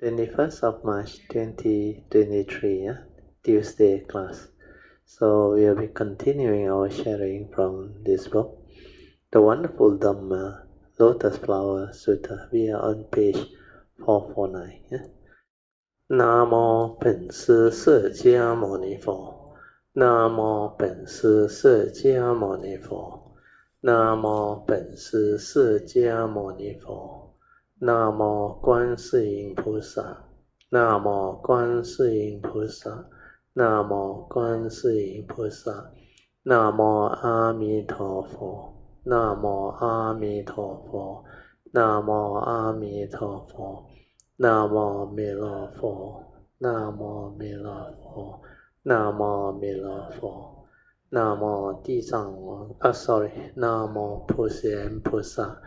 21st of March 2023, Tuesday class. So we'll be continuing our sharing from this book, the wonderful Dhamma, Lotus Flower Sutra. We are on page 449. 南无本师释迦牟尼佛，南无本师释迦牟尼佛，南无本师释迦牟尼佛，南无观世音菩萨，南无观世音菩萨，南无观世音菩萨，南无阿弥陀佛，南无阿弥陀佛，南无阿弥陀佛。南无弥勒佛，南无弥勒佛，南无弥勒佛，南无地藏王南无普贤菩萨，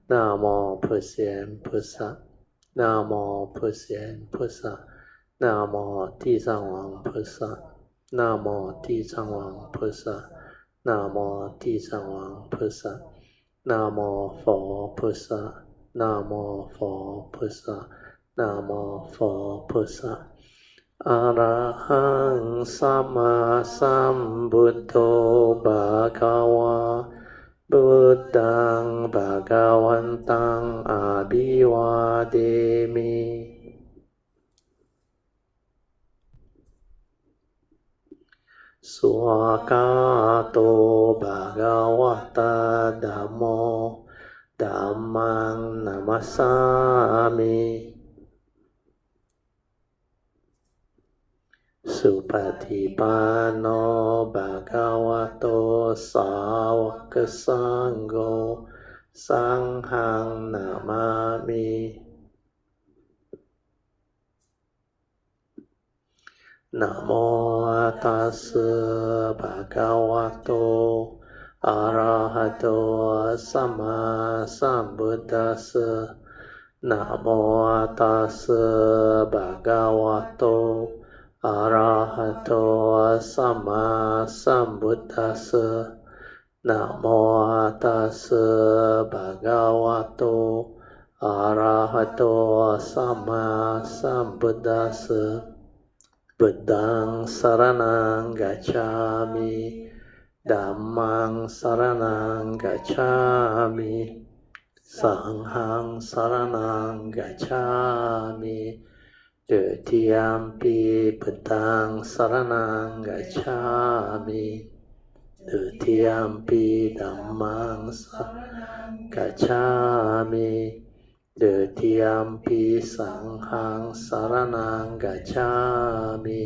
南无普贤菩萨，南无普贤菩萨，南无地藏王菩萨，南无地藏王菩萨，南无地藏王菩萨，南无佛菩萨，南无佛菩萨。นะโม佛พุทธะอะระหังสัมมาสัมพุทโธภะคะวะพุทธังภะคะวันตังอะภิวาเทมิสุขโตภะคะวะตะธัมโมธัมมังนะมัสสามิสุปฏิปันโนภะคะวะโตสาวกสังโฆสังฆังนะมามินะโมตัสสะภะคะวะโตอะระหะโตสัมมาสัมพุทธัสสะนะโมตัสสะภะคะวะโตอะระหะโตสัมมาสัมพุทธัสสะนะโมตัสสะภะคะวะโตอะระหะโตสัมมาสัมพุทธัสสะบุตตังสรณังกัจฉามิธัมมังสรณังกัจฉามิสังฆังสรณังกัจฉามิDutiyampi Buddhang Saranang Gacchami Dutiyampi Dhammang Saranang Gacchami Dutiyampi Sanghang Saranang Gacchami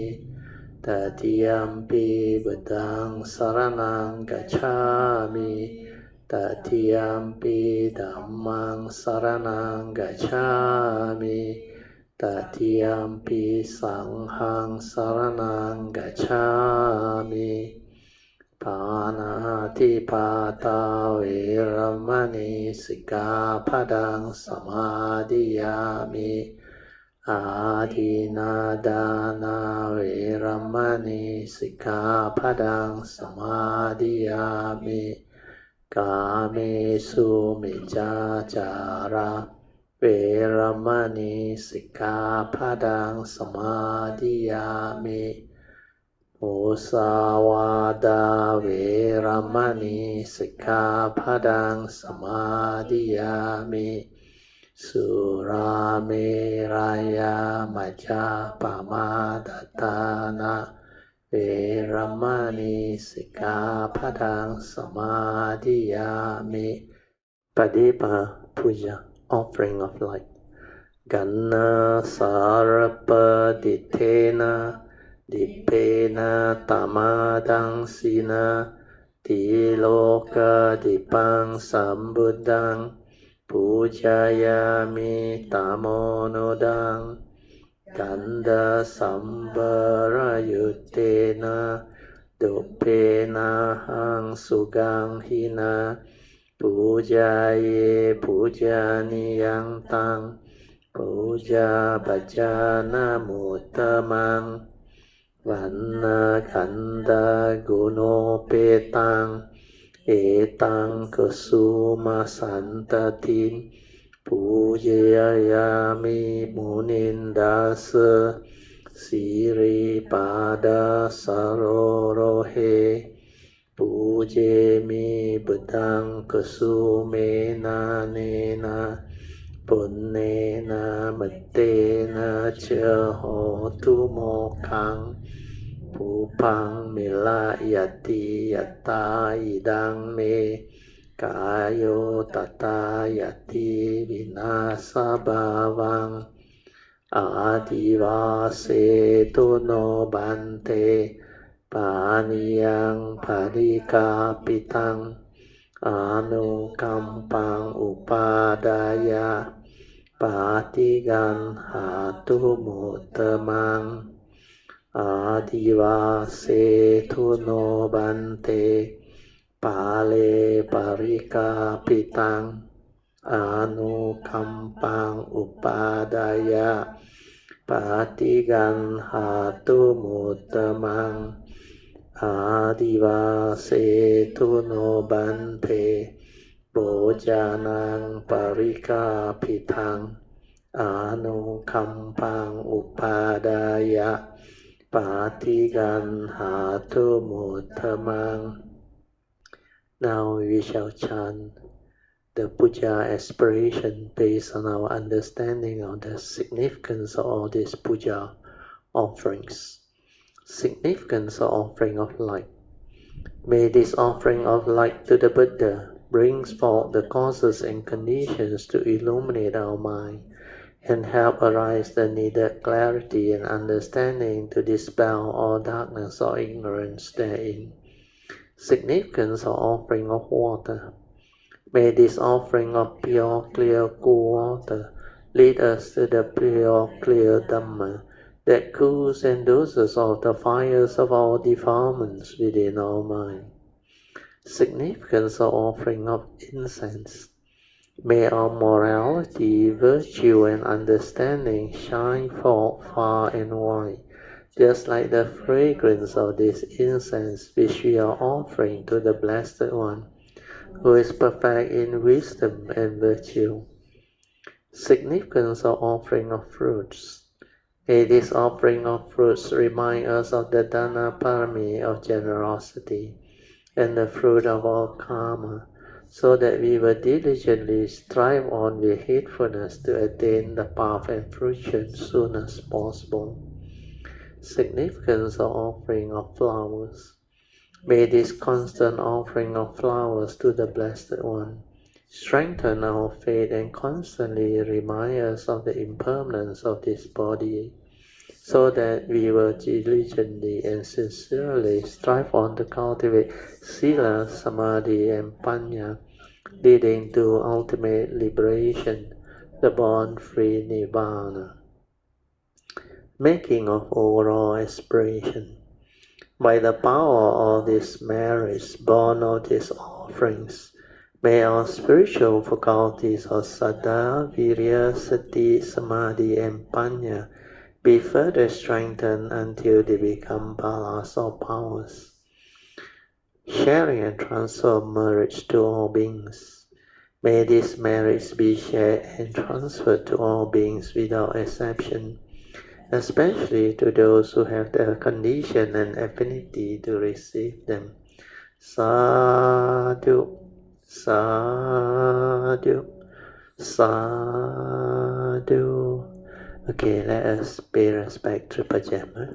Tatiyampi Buddhang Saranang Gacchami Tatiyampi Dhammang Saranang Gacchami Tatiyampi sanghang saranang gacchami Panati pata veramani sikkhapadang samadhiyami Adinadana veramani sikkhapadang samadhiyami Kamesu miccācaraเวรมณีสิกขาปดังสมาธิยามิมุสาวาทาเวรมณีสิกขาปดังสมาธิยามิสุราเมรยามัจจาปมาทัฏฐานะเวรมณีสิกขาปดังสมาธิยามิปฏิปะพุจาOffering of light. Ganna sarapatitena dipena tamadang sina tiloka dipang sambuddhang pujayami tamonodang ganda sambarayutena dupena hang sugang hina Pujaye pujaniyang tang Puja bhajana muttamang Vanna kanda guno petang Etang kusuma santatin Pujayami Munindasa Siri Pada Sarorohe Pujemi Budang Kasumena Nena Punnena Matena Chahotu Mokang Pupang Milayati Yata Idang Me Kayo Tata Yati Vinasa Bhavang Adivase Tuno Bante Paniyang Parikapitang Anukampang Upadaya Patigan Hatu Mutamang Adivase Tuno Bante Pale Parikapitang Anukampang Upadaya Patigan Hatu Mutamang Adivase Tuno Bante Bojanang Parikapitang Anukampang Upadaya Patigan Hatu Mutamang. Now we shall chant the Puja aspiration based on our understanding of the significance of all these Puja offerings. Significance of offering of light. May this offering of light to the Buddha brings forth the causes and conditions to illuminate our mind and help arise the needed clarity and understanding to dispel all darkness or ignorance therein. Significance of offering of water. May this offering of pure, clear, cool water lead us to the pure, clear Dhamma that cools and doses off the fires of all defilements within our mind. Significance of offering of incense. May our morality, virtue, and understanding shine forth far and wide, just like the fragrance of this incense which we are offering to the Blessed One, who is perfect in wisdom and virtue. Significance of offering of fruits. May this offering of fruits remind us of the Dana Parami of generosity and the fruit of all karma, so that we will diligently strive on with heedfulness to attain the path and fruition soon as possible. Significance of offering of flowers. May this constant offering of flowers to the Blessed One strengthen our faith and constantly remind us of the impermanence of this body, so that we will diligently and sincerely strive on to cultivate Sila, Samadhi, and Panya, leading to ultimate liberation, the born-free Nibbana. Making of overall aspiration. By the power of these merits born of these offerings, may our spiritual faculties of Saddha, Virya, Sati, Samadhi, and Panya be further strengthened until they become balas or powers. Sharing and transfer of merits to all beings. May these merits be shared and transferred to all beings without exception, especially to those who have the condition and affinity to receive them. Sadhu, sadhu, sadhu. Okay, let us pay respect to Pajama.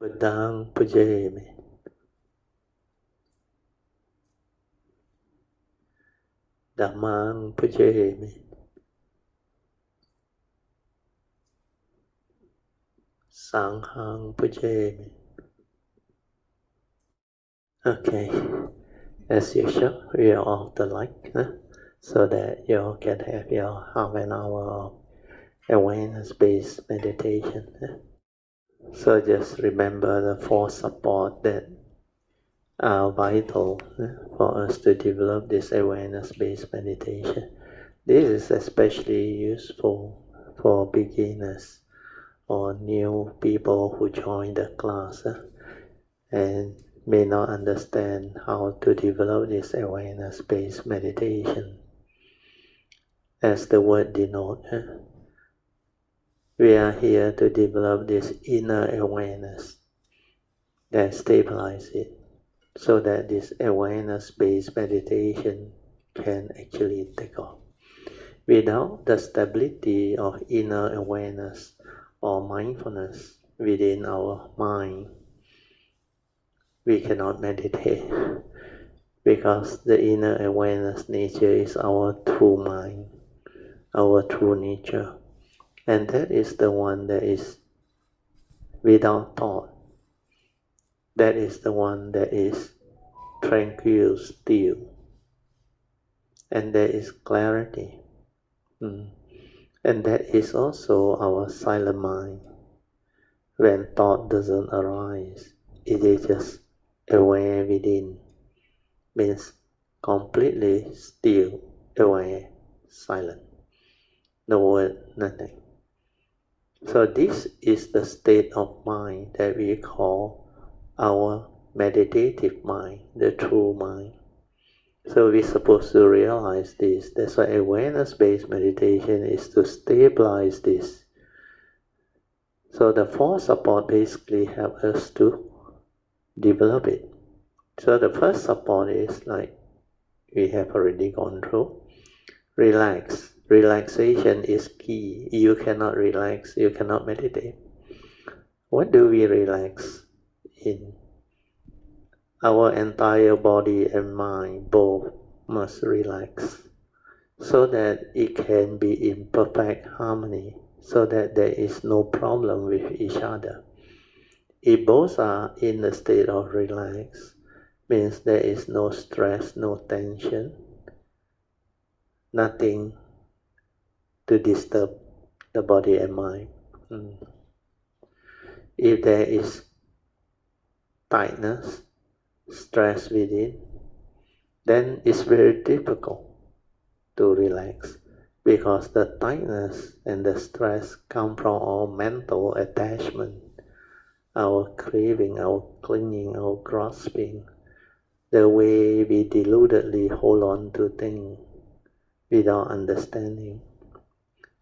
Budang Pujayami. Dhammang Pujayami. Sanghang Pujayami. Okay, as usual, we are off the light, so that you all can have your half an hour of awareness-based meditation. So just remember the four supports that are vital for us to develop this awareness-based meditation. This is especially useful for beginners or new people who join the class and may not understand how to develop this awareness-based meditation. as the word denotes. We are here to develop this inner awareness that stabilizes it, so that this awareness-based meditation can actually take off. Without the stability of inner awareness or mindfulness within our mind, we cannot meditate, because the inner awareness nature is our true mind, our true nature, and that is the one that is without thought. That is the one that is tranquil, still, and there is clarity. And that is also our silent mind. When thought doesn't arise, it is just aware within, means completely still, aware, silent, no word, nothing. So this is the state of mind that we call our meditative mind, the true mind. So we're supposed to realize this. That's why awareness-based meditation is to stabilize this. So the four support basically help us to develop it. So the first support is like we have already gone through. Relax. Relaxation is key. You cannot relax, you cannot meditate. What do we relax in? Our entire body and mind both must relax, so that it can be in perfect harmony, so that there is no problem with each other. If both are in the state of relax, means there is no stress, no tension, nothing to disturb the body and mind. If there is tightness, stress within, then it's very difficult to relax, because the tightness and the stress come from our mental attachment, our craving, our clinging, our grasping, the way we deludedly hold on to things without understanding.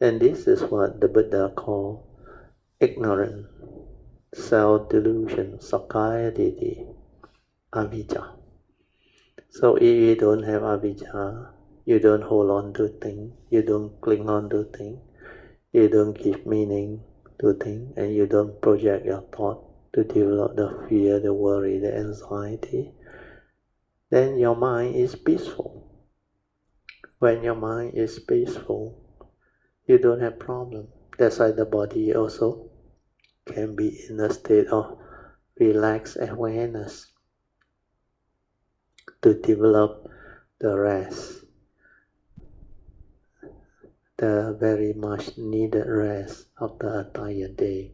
And this is what the Buddha called ignorance, self-delusion, sakkaya ditthi, avijja. So if you don't have avijja, you don't hold on to things, you don't cling on to things, you don't give meaning to things, and you don't project your thought to develop the fear, the worry, the anxiety, then your mind is peaceful. When your mind is peaceful, you don't have problem. That's why the body also can be in a state of relaxed awareness to develop the rest, the very much needed rest of the entire day.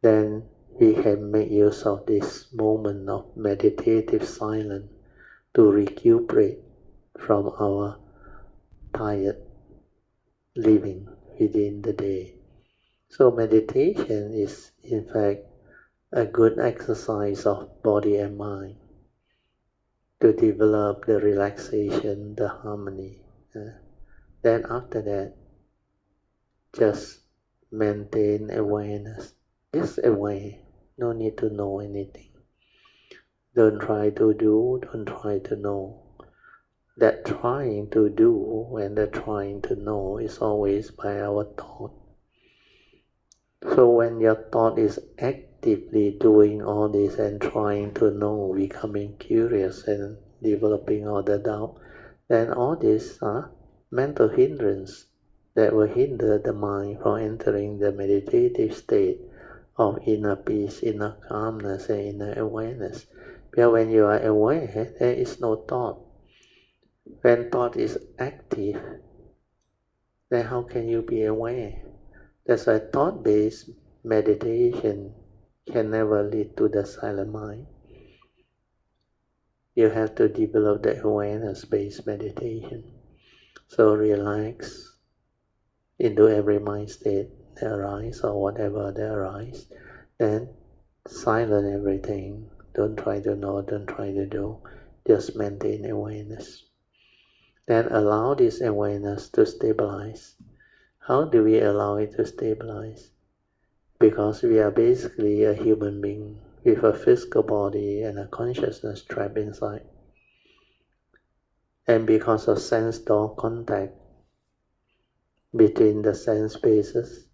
Then we can make use of this moment of meditative silence to recuperate from our tired living within the day. So meditation is in fact a good exercise of body and mind to develop the relaxation, the harmony. Then after that, just maintain awareness. Just aware, no need to know anything. Don't try to do, don't try to know. That trying to do and the trying to know is always by our thought. So when your thought is actively doing all this and trying to know, becoming curious and developing all the doubt, then all these are mental hindrance that will hinder the mind from entering the meditative state of inner peace, inner calmness, and inner awareness. Because when you are aware, there is no thought. When thought is active, then how can you be aware? That's why thought-based meditation can never lead to the silent mind. You have to develop the awareness-based meditation. So relax into every mind state that arises or whatever that arises. Then silence everything. Don't try to know, don't try to do. Just maintain awareness. Then allow this awareness to stabilize. How do we allow it to stabilize? Because we are basically a human being with a physical body and a consciousness trapped inside. And because of sense door contact between the sense bases,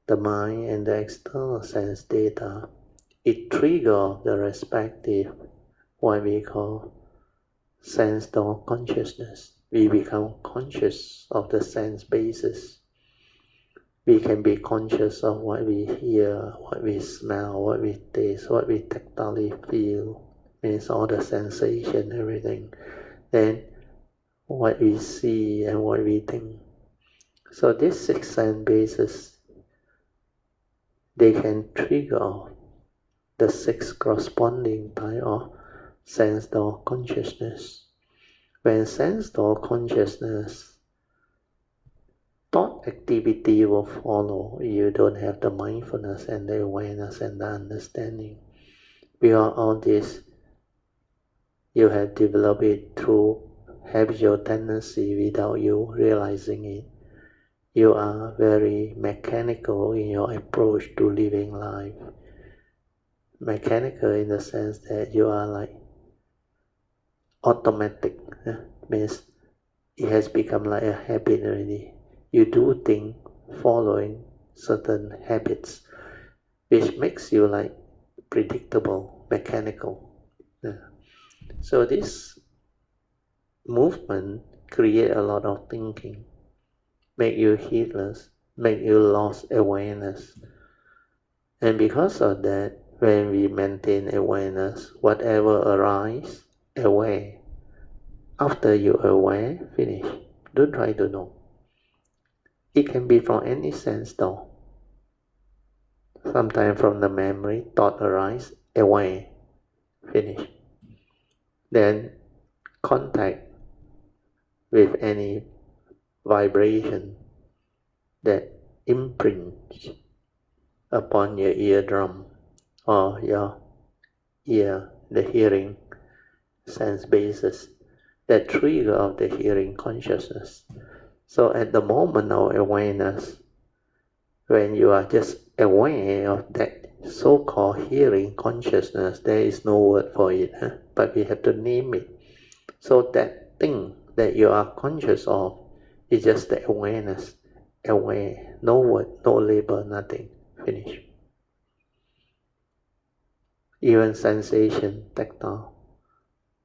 the mind and the external sense data, it triggers the respective, what we call sense door consciousness. We become conscious of the sense basis. We can be conscious of what we hear, what we smell, what we taste, what we tactily feel, means all the sensation, everything. Then what we see and what we think. So these 6 sense bases, they can trigger the 6 corresponding type of sense door consciousness. When sense door consciousness, thought activity will follow. You don't have the mindfulness and the awareness and the understanding. Beyond all this, you have developed it through habitual tendency without you realizing it. You are very mechanical in your approach to living life. Mechanical in the sense that you are like automatic. Means it has become like a habit already. You do things following certain habits, which makes you like predictable, mechanical. So this movement create a lot of thinking, make you heedless, make you lost awareness. And because of that, when we maintain awareness, whatever arises, aware. After you aware, finish. Don't try to know. It can be from any sense though. Sometimes from the memory, thought arise, aware, finish. Then contact with any vibration that imprints upon your eardrum or your ear, the hearing sense basis, that trigger of the hearing consciousness. So at the moment of awareness, when you are just aware of that so-called hearing consciousness, there is no word for it, but we have to name it. So that thing that you are conscious of is just the awareness, aware, no word, no label, nothing, finish. Even sensation, tactile,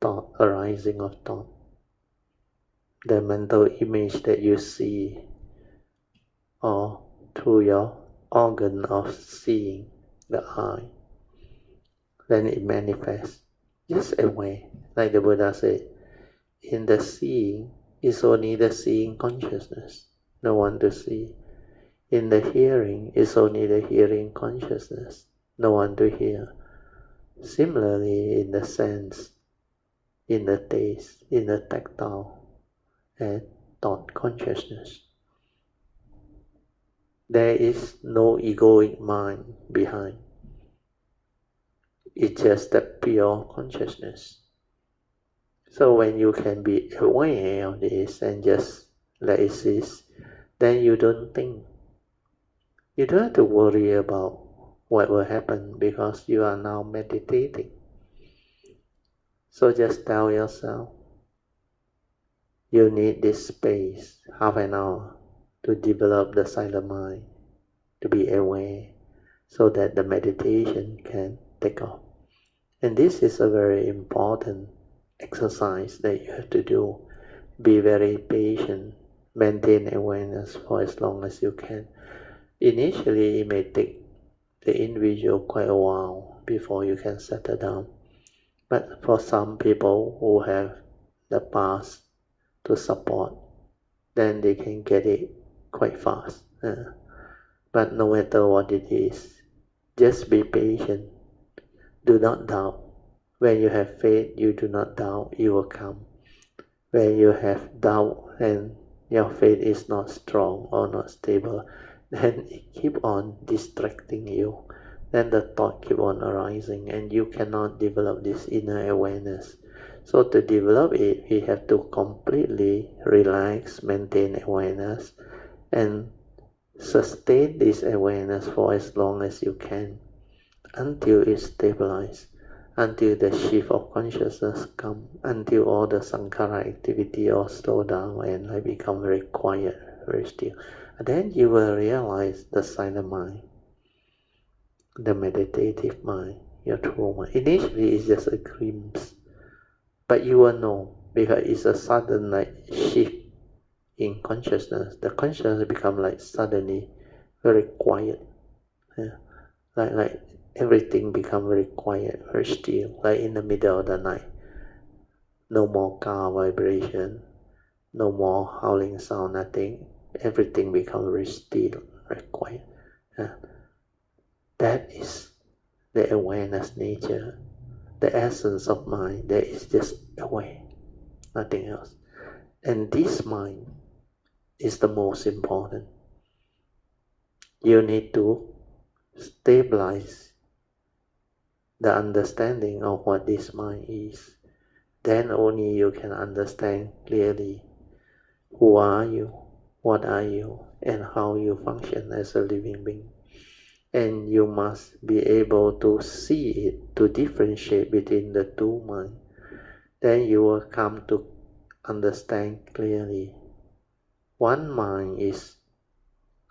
thought, arising of thought, the mental image that you see, or through your organ of seeing, the eye, then it manifests. Just aware, like the Buddha said, in the seeing is only the seeing consciousness, no one to see. In the hearing is only the hearing consciousness, no one to hear. Similarly, in the sense, in the taste, in the tactile, and thought consciousness, there is no egoic mind behind. It's just the pure consciousness. So when you can be aware of this and just let it exist, then you don't think. You don't have to worry about what will happen because you are now meditating. So just tell yourself, you need this space, half an hour, to develop the silent mind, to be aware, so that the meditation can take off. And this is a very important exercise that you have to do. Be very patient, maintain awareness for as long as you can. Initially, it may take the individual quite a while before you can settle down. But for some people who have the past to support, then they can get it quite fast. But no matter what it is, just be patient. Do not doubt. When you have faith, you do not doubt, it will come. When you have doubt and your faith is not strong or not stable, then it keep on distracting you. Then the thought keep on arising and you cannot develop this inner awareness. So to develop it, we have to completely relax, maintain awareness, and sustain this awareness for as long as you can, until it stabilizes, until the shift of consciousness comes, until all the sankhara activity all slow down and I become very quiet, very still. And then you will realize the silent mind, the meditative mind, your true mind. Initially it's just a glimpse, but you will know, because it's a sudden shift in consciousness. The consciousness become suddenly very quiet. Yeah. Like everything become very quiet, very still, like in the middle of the night. No more car vibration, no more howling sound, nothing. Everything become very still, very quiet. Yeah. That is the awareness nature, the essence of mind. That is just aware, nothing else. And this mind is the most important. You need to stabilize the understanding of what this mind is. Then only you can understand clearly who are you, what are you, and how you function as a living being. And you must be able to see it, to differentiate between the two minds. Then you will come to understand clearly. One mind is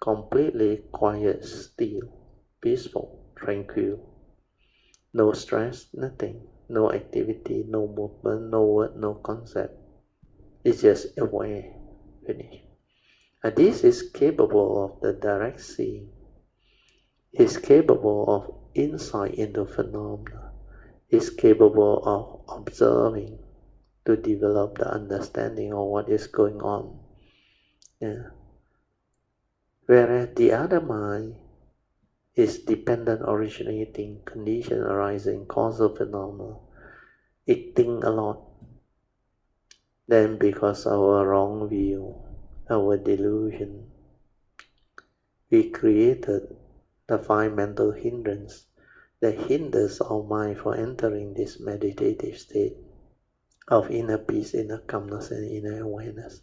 completely quiet, still, peaceful, tranquil. No stress, nothing. No activity, no movement, no word, no concept. It's just aware, finish. And this is capable of the direct seeing. It's capable of insight into phenomena. It's capable of observing to develop the understanding of what is going on. Yeah. Whereas the other mind is dependent, originating, condition arising, causal phenomena. It thinks a lot. Then because of our wrong view, our delusion, we created the 5 mental hindrances that hinders our mind for entering this meditative state of inner peace, inner calmness, and inner awareness.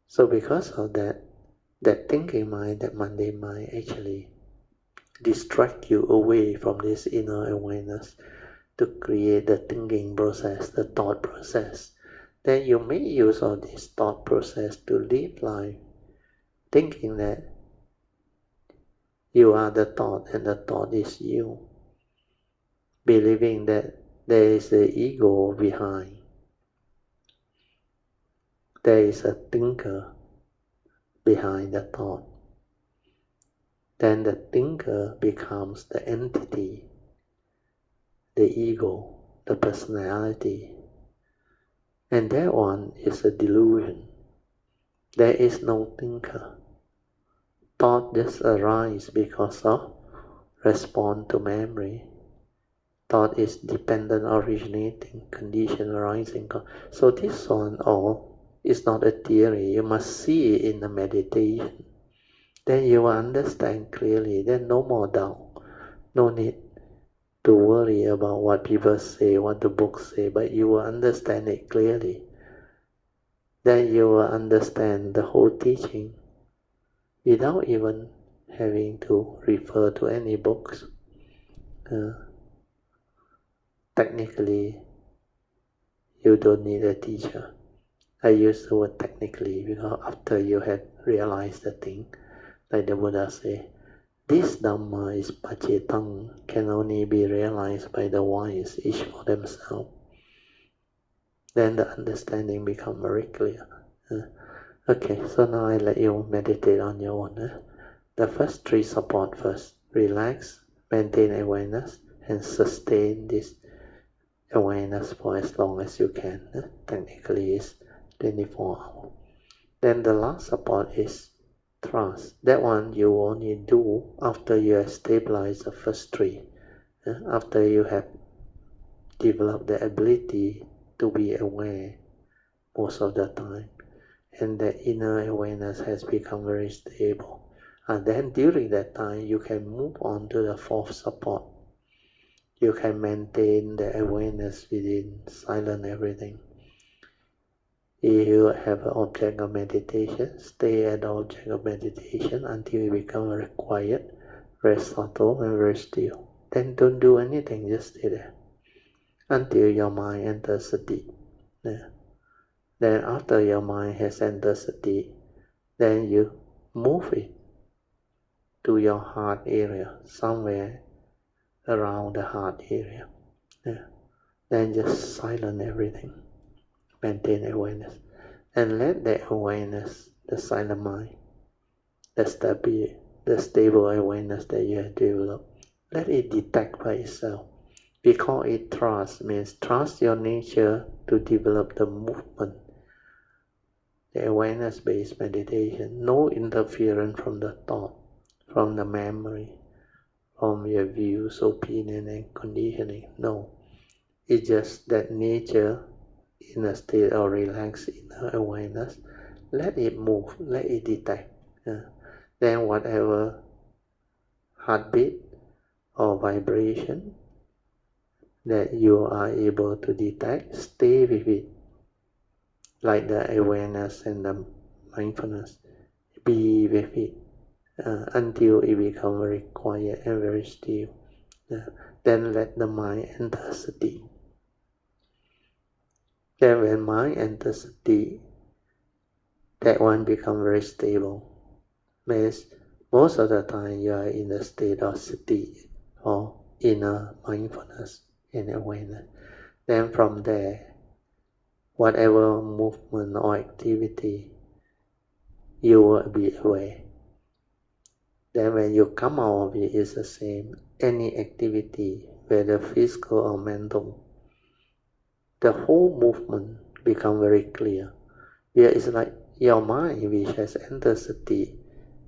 So because of that thinking mind, that mundane mind actually distract you away from this inner awareness to create the thinking process, the thought process. Then you make use of this thought process to live life, thinking that you are the thought and the thought is you, believing that there is an ego behind, there is a thinker behind the thought. Then the thinker becomes the entity, the ego, the personality. And that one is a delusion. There is no thinker. Thought just arises because of response to memory. Thought is dependent, originating, condition arising. So this one all is not a theory. You must see it in the meditation. Then you will understand clearly. Then no more doubt. No need to worry about what people say, what the books say, but you will understand it clearly. Then you will understand the whole teaching without even having to refer to any books. Technically, you don't need a teacher. I use the word technically because after you have realized the thing, like the Buddha say, this Dhamma is pacetang, can only be realized by the wise, each for themselves. Then the understanding becomes very clear. Okay, so now I let you meditate on your own. The first 3 support first. Relax, maintain awareness, and sustain this awareness for as long as you can. Technically it's 24 hours. Then the last support is trust. That one you only do after you have stabilized the first 3. After you have developed the ability to be aware most of the time, and the inner awareness has become very stable. And then during that time you can move on to the 4th support. you can maintain the awareness within, silent everything. If you have an object of meditation, stay at the object of meditation until you become very quiet, very subtle and very still. Then don't do anything, just stay there until your mind enters sati. Then after your mind has entered sati, then you move it to your heart area, somewhere around the heart area. Then just silence everything. Maintain awareness. And let that awareness, the silent mind, the stable awareness that you have developed, let it detect by itself. We call it trust, means trust your nature to develop the movement. The awareness-based meditation, no interference from the thought, from the memory, from your views, opinion and conditioning. No, it's just that nature in a state of relaxed inner awareness. Let it move, let it detect. Then whatever heartbeat or vibration that you are able to detect, stay with it. Like the awareness and the mindfulness, be with it until it becomes very quiet and very still. Then let the mind enter sati. Then when mind enters sati, that one becomes very stable. Means most of the time you are in the state of sati or inner mindfulness and awareness. Then from there, whatever movement or activity, you will be aware. Then when you come out of it, it's the same. Any activity, whether physical or mental, the whole movement becomes very clear. Here it's like your mind, which has entered sati,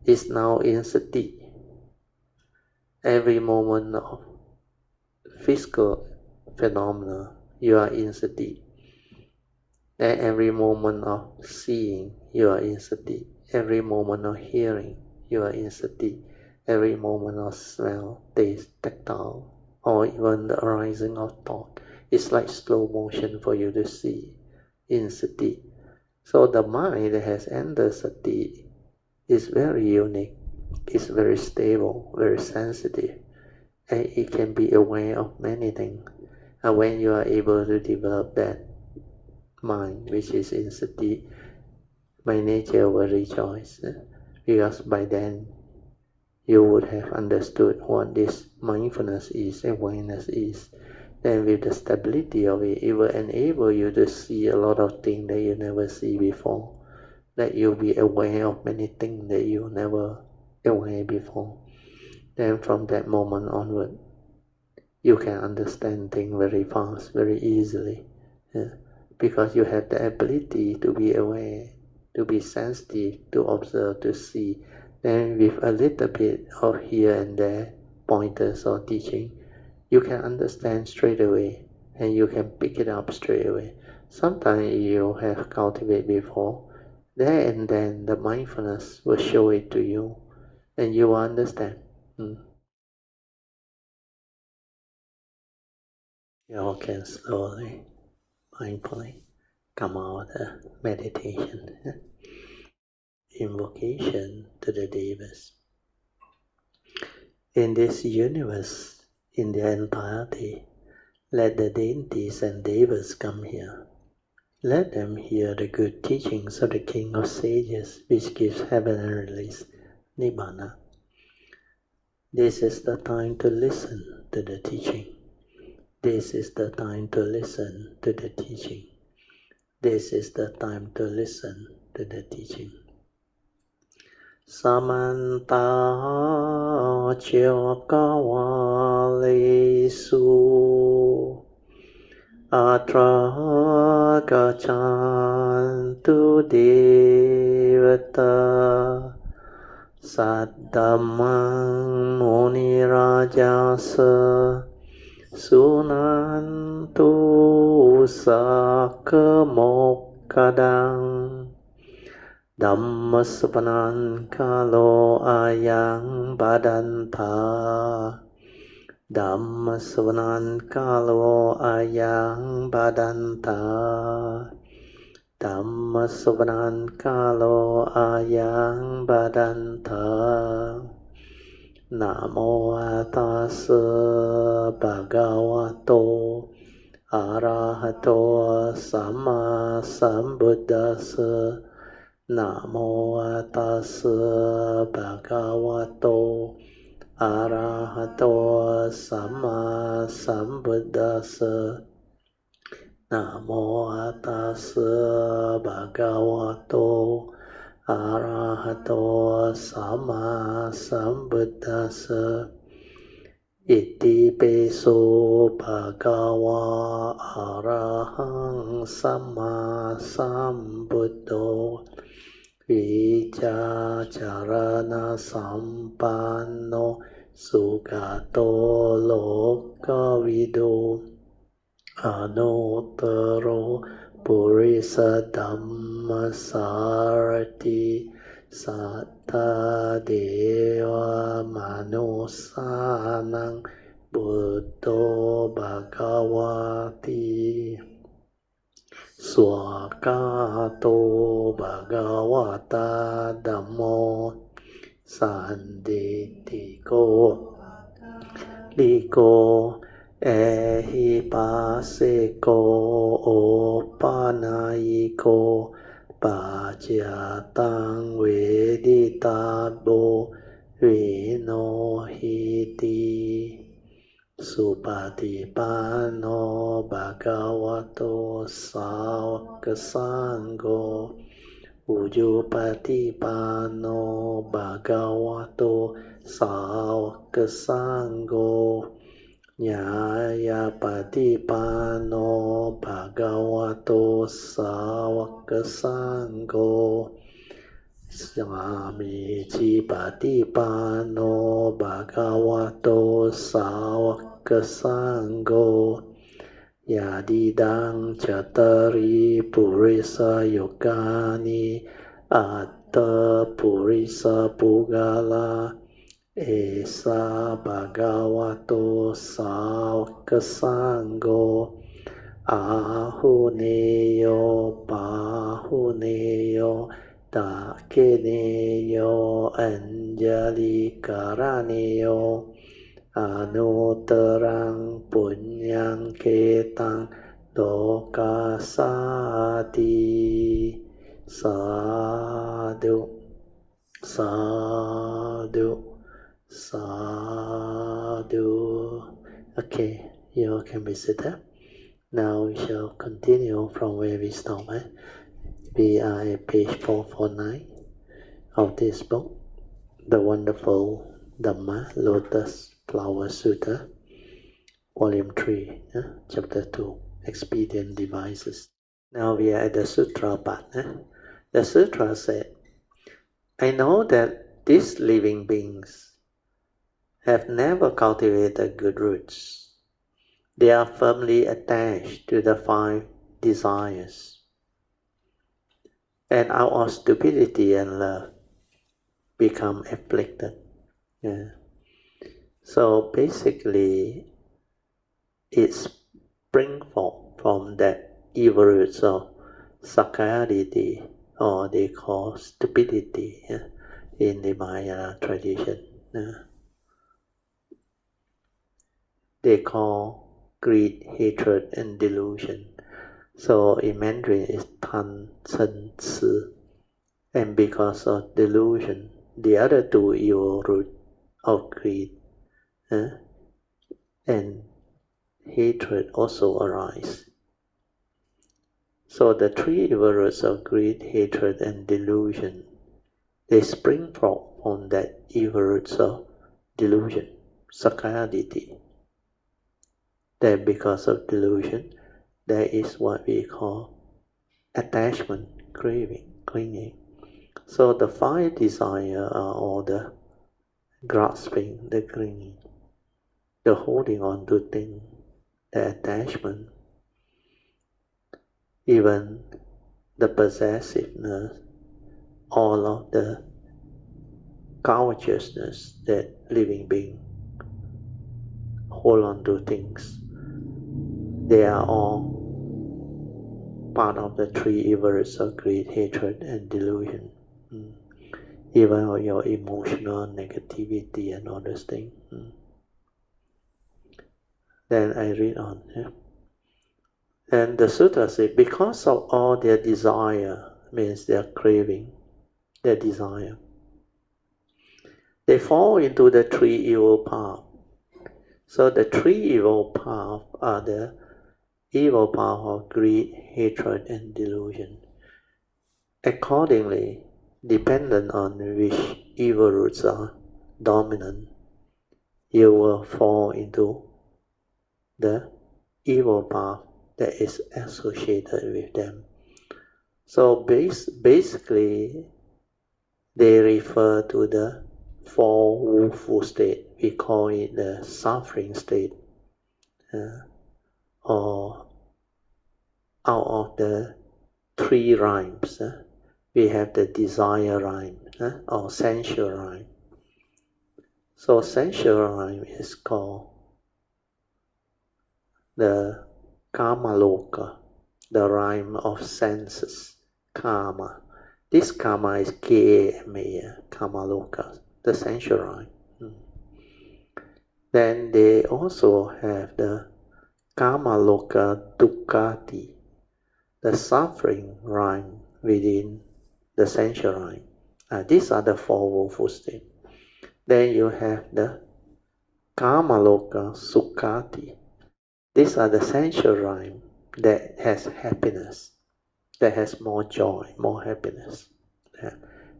is now in sati. Every moment of physical phenomena, you are in sati. And every moment of seeing, you are in sati. Every moment of hearing, you are in sati. Every moment of smell, taste, tactile, or even the arising of thought, it's like slow motion for you to see in sati. So the mind that has entered sati is very unique, it's very stable, very sensitive, and it can be aware of many things. And when you are able to develop that mind which is in sati, by nature will rejoice, because by then you would have understood what this mindfulness is, awareness is. Then with the stability of it, it will enable you to see a lot of things that you never see before. That you'll be aware of many things that you never aware before. Then from that moment onward, you can understand things very fast, very easily. Because you have the ability to be aware, to be sensitive, to observe, to see. Then with a little bit of here and there pointers or teaching, you can understand straight away and you can pick it up straight away. Sometimes you have cultivated before, there and then the mindfulness will show it to you and you will understand. You all can slowly, mindfully come out of the meditation. Invocation to the Devas. In this universe, in their entirety, let the deities and Devas come here. Let them hear the good teachings of the King of Sages, which gives heaven and release, Nibbana. This is the time to listen to the teaching. This is the time to listen to the teaching. This is the time to listen to the teaching. Samanta Chokavalesu Atra Gachantu Devata Saddhamang Muni Rajasa Sunantu Sakamokadang Dhamma Sapanan Kalo Ayang Badanta Dhamma Savanan Kalo Ayang Badanta Dhamma Savanan Kalo Ayang Badanta Namo Tassa Bhagavato Arahato Samma Sambuddhassa Namo Tassa Bhagavato Arahato Samma Sambuddhassa Namo Tassa Bhagavato Arahato Samma Sambuddhassa Iti Peso Bhagava Arahang Samma Sambuddho Vijja Charana Sampanno Sugato Lokavido Anuttaro Purisa Dhamma Sarati Satta Deva Manusanang Buddho Bhagavati Swakato Bhagavata Dhammo Sanditiko Liko Ehipaseko Opanayiko Pajatang Veditabo Vinohiti Supatipano Bhagavato Sāvaka-sangho Ujupatipano Bhagavato Sāvaka-sangho Nyāyapatipano Bhagavato Sāvaka-sangho Samicipatipano Bhagavato Sāvaka-sangho Yadidang Cattari Purisa Yogani Atta Purisa Pugala Esa Bhagavato Sāvaka-sangho Ahuneyo Pahuneyo Dakeneyo Anjali Karaneyo Anutarang Punyang Ketang Lokasati Sadhu Sadhu Sadhu. Okay, you all can be seated. Now we shall continue from where we stopped. We are at page 449 of this book, the wonderful Dhamma Lotus Sutra, volume 3, chapter 2, expedient devices. Now we are at the sutra part. The sutra said, I know that these living beings have never cultivated good roots. They are firmly attached to the 5 desires, and out of stupidity and love become afflicted. So basically, it springs forth from that evil roots of sakkayaditthi, or they call stupidity in the Mahayana tradition. They call greed, hatred, and delusion. So in Mandarin it's Tan, Chen, Ci. And because of delusion, the other 2 evil roots of greed and hatred also arise. So the 3 evil roots of greed, hatred, and delusion, they spring from that evil roots of delusion, sakkayaditthi. That because of delusion, there is what we call attachment, craving, clinging. So the 5 desires are all the grasping, the clinging, the holding on to things, the attachment, even the possessiveness, all of the covetousness that living being hold on to things. They are all part of the three evil roots of greed, hatred, and delusion. Even your emotional negativity and all those things. Then I read on. And the sutra says, because of all their desire, means their craving, their desire, they fall into the three evil paths. So the three evil paths are the evil path of greed, hatred, and delusion. Accordingly, dependent on which evil roots are dominant, you will fall into the evil path that is associated with them. So basically, they refer to the four woeful state. We call it the suffering state. Or out of the three rhymes, we have the desire rhyme or sensual rhyme. So sensual rhyme is called the Kamaloka, the rhyme of senses, Kama. This Kama is K-A-M-A, Kamaloka, the sensual rhyme. Then they also have the Kamaloka Dukkati, the suffering rhyme within the sensual rhyme. These are the four woeful states. Then you have the Kamaloka Sukhati. These are the sensual rhyme that has happiness, that has more joy, more happiness.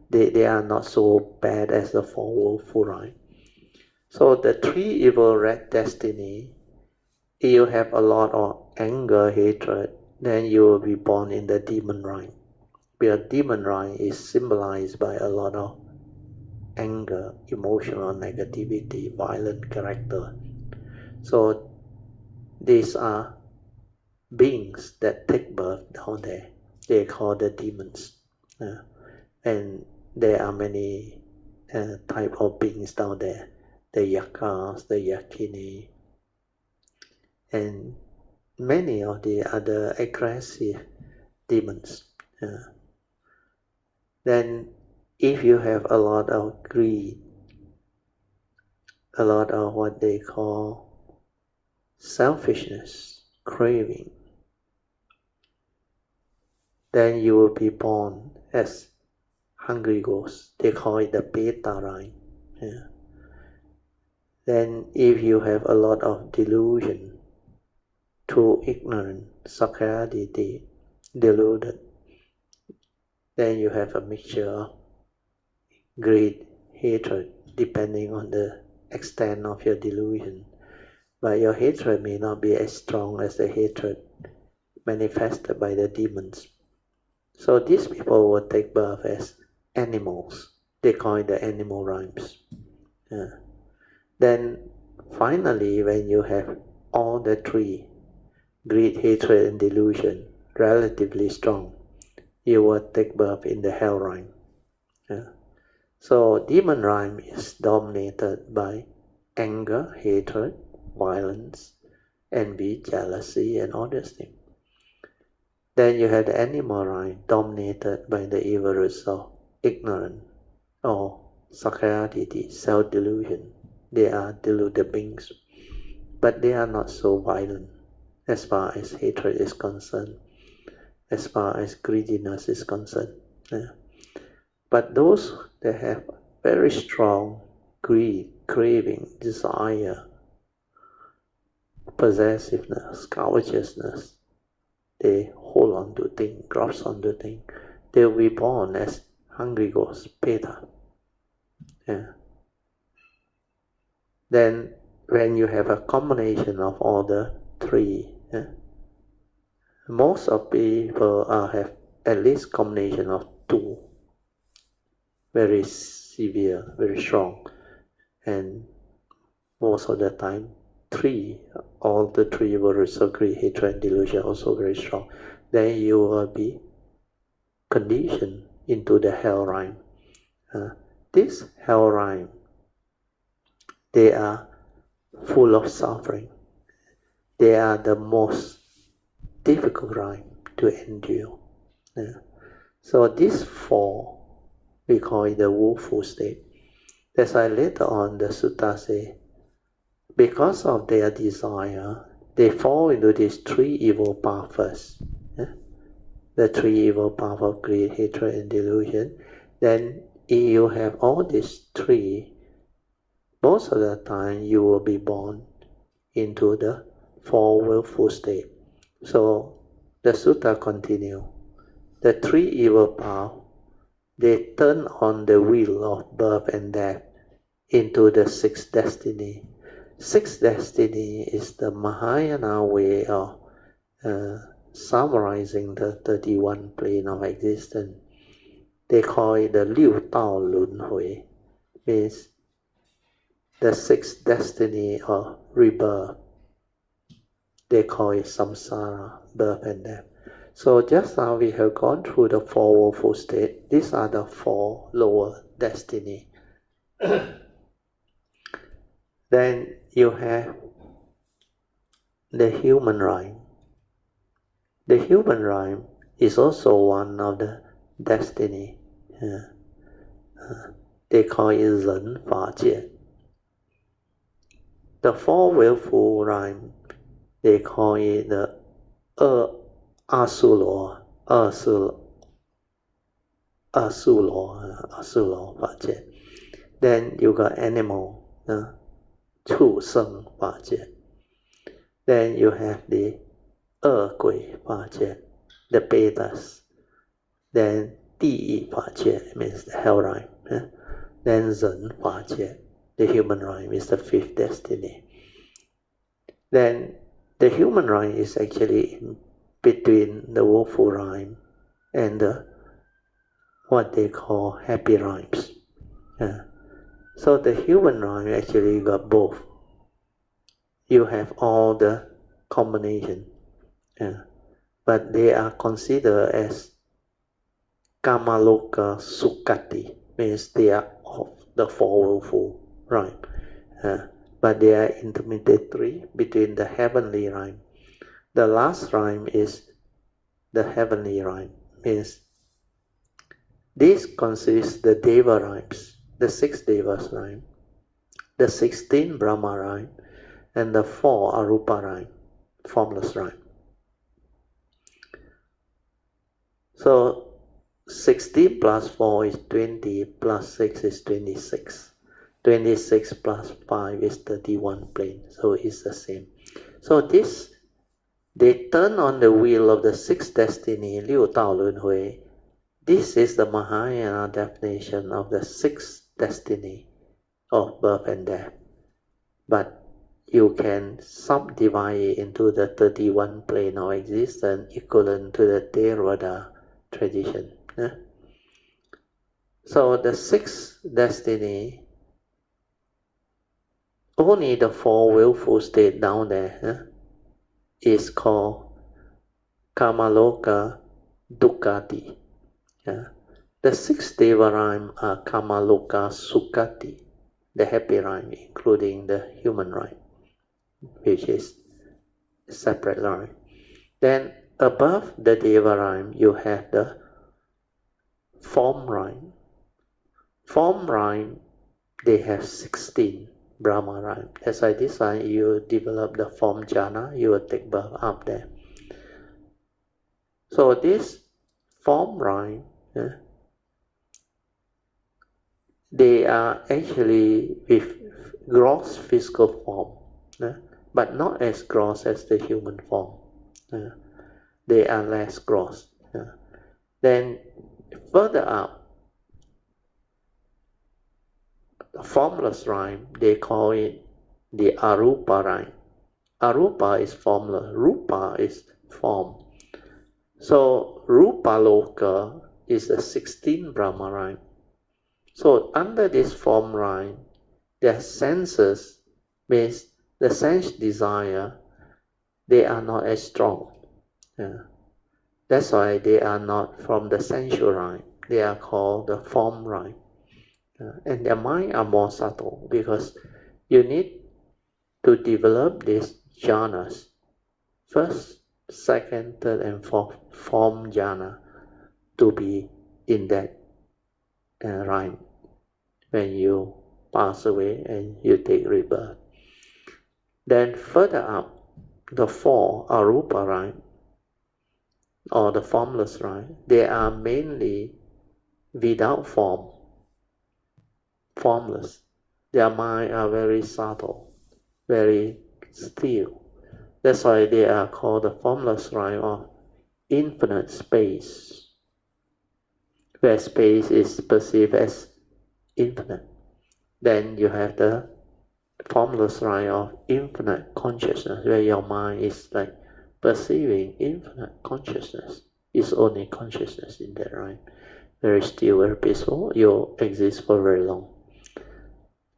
They are not so bad as the four woeful rhyme. So the three evil red destiny, if you have a lot of anger, hatred, then you will be born in the demon rhyme. Because demon rhyme is symbolized by a lot of anger, emotional negativity, violent character. So these are beings that take birth down there. They are called the demons. And there are many type of beings down there. The yakas, the yakini, and many of the other aggressive demons. Then if you have a lot of greed, a lot of what they call selfishness, craving, then you will be born as hungry ghosts. They call it the beta rhyme. Then if you have a lot of delusion, through ignorance, sakkayaditi, deluded, then you have a mixture of greed, hatred, depending on the extent of your delusion. But your hatred may not be as strong as the hatred manifested by the demons. So these people will take birth as animals. They call it the animal rhymes. Then finally, when you have all the three, greed, hatred, and delusion, relatively strong, you will take birth in the hell rhyme. So demon rhyme is dominated by anger, hatred, violence, envy, jealousy, and all these things. Then you have the animal rhyme dominated by the evil roots of ignorance or sakkayaditi, self-delusion. They are deluded beings, but they are not so violent as far as hatred is concerned, as far as greediness is concerned. But those that have very strong greed, craving, desire, possessiveness, covetousness, they hold on to things, grasp on to things. They will be born as hungry ghosts, peta. Then when you have a combination of all the three, most of people have at least combination of two, very severe, very strong, and most of the time three, all the three words of greed, hatred, and delusion also very strong. Then you will be conditioned into the hell rhyme. This hell rhyme, they are full of suffering. They are the most difficult rhyme to endure. So these four, we call it the woeful state. That's why later on the sutta say, because of their desire, they fall into these three evil paths first. The three evil paths of greed, hatred, and delusion. Then if you have all these three, most of the time you will be born into the four willful state. So the sutta continue. The three evil paths, they turn on the wheel of birth and death into the sixth destiny. Sixth destiny is the Mahayana way of summarizing the 31 plane of existence. They call it the Liu Dao Lun Hui, means the sixth destiny of rebirth. They call it samsara, birth and death. So just now we have gone through the four woeful states. These are the four lower destiny. Then you have the human rhyme. The human rhyme is also one of the destiny. They call it Ren Fa Jian. The four willful rhyme, they call it the Asuro Fa Jian. Then you got animal, Chu Seng Fa Jian. Then you have the Gui Fa Jian, the Vedas. Then Di Yi Fa Jian means the hell rhyme. Then Ren Fa Jian, the human rhyme, is the fifth destiny. Then the human rhyme is actually in between the woeful rhyme and the what they call happy rhymes. So the human rhyme actually got both. You have all the combination, but they are considered as Kamaloka Sukati, means they are of the four willful rhyme. But they are intermediary between the heavenly rhyme. The last rhyme is the heavenly rhyme, means this consists the Deva rhymes, the 6 Devas rhyme, the 16 Brahma rhyme, and the 4 Arupa rhyme, formless rhyme. So 16 plus 4 is 20, plus 6 is 26. 26 plus 5 is 31 plane, so it's the same. So this, they turn on the wheel of the sixth destiny, Liu Dao Lun Hui. This is the Mahayana definition of the sixth destiny of birth and death. But you can subdivide it into the 31 plane of existence equivalent to the Theravada tradition. So the sixth destiny, only the 4 willful state down there is called Kamaloka Dukkati. The 6 Deva rhyme are Kamaloka Sukati, the happy rhyme, including the human rhyme, which is a separate rhyme. Then above the Deva rhyme, you have the form rhyme. Form rhyme, they have 16 Brahma rhyme. That's why this one, you develop the form jhana, you will take birth up there. So this form rhyme, they are actually with gross physical form, but not as gross as the human form. They are less gross. Then further up, the formless rhyme, they call it the Arupa rhyme. Arupa is formless, Rupa is form. So Rupa Loka is the 16 Brahma rhyme. So under this form rhyme, their senses, means the sense desire, they are not as strong. That's why they are not from the sensual rhyme. They are called the form rhyme. And their mind are more subtle because you need to develop these jhanas, first, second, third, and fourth form jhana, to be in that rhyme when you pass away and you take rebirth. Then further up, the four arupa rhyme, or the formless rhyme, they are mainly without form, formless. Their mind are very subtle, very still. That's why they are called the formless rhyme or infinite space, where space is perceived as infinite. Then you have the formless rhyme of infinite consciousness, where your mind is like perceiving infinite consciousness. It's only consciousness in that rhyme. Very still, very peaceful. You exist for very long.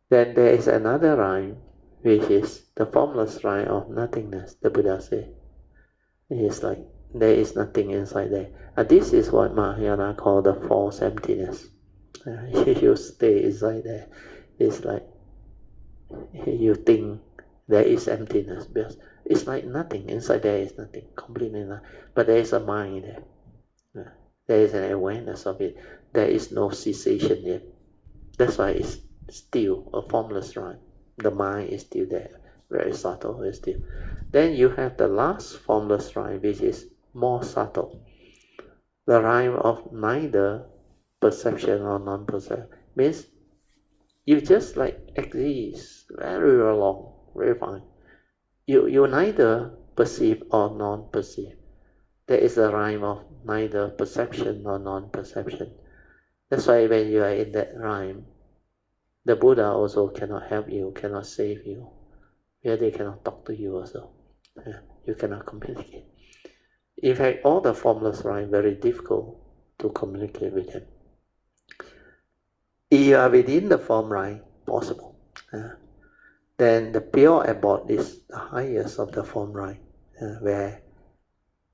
Then there is another rhyme, which is the formless rhyme of nothingness. The Buddha said, it's like there is nothing inside there. And this is what Mahayana called the false emptiness. You stay inside there. It's like you think there is emptiness, because it's like nothing. Inside there is nothing, completely nothing. But there is a mind there. There is an awareness of it. There is no cessation yet. That's why it's still a formless rhyme. The mind is still there, very subtle, very still. Then you have the last formless rhyme, which is more subtle. The rhyme of neither perception or non-perception. Means you just like exist very, very long, very fine. You neither perceive or non-perceive. There is a rhyme of neither perception nor non-perception. That's why when you are in that rhyme, the Buddha also cannot help you, cannot save you. Yeah, they cannot talk to you also. You cannot communicate. In fact, all the formless rhyme very difficult to communicate with them. If you are within the form rhyme, possible. Then the pure abode is the highest of the form rhyme, where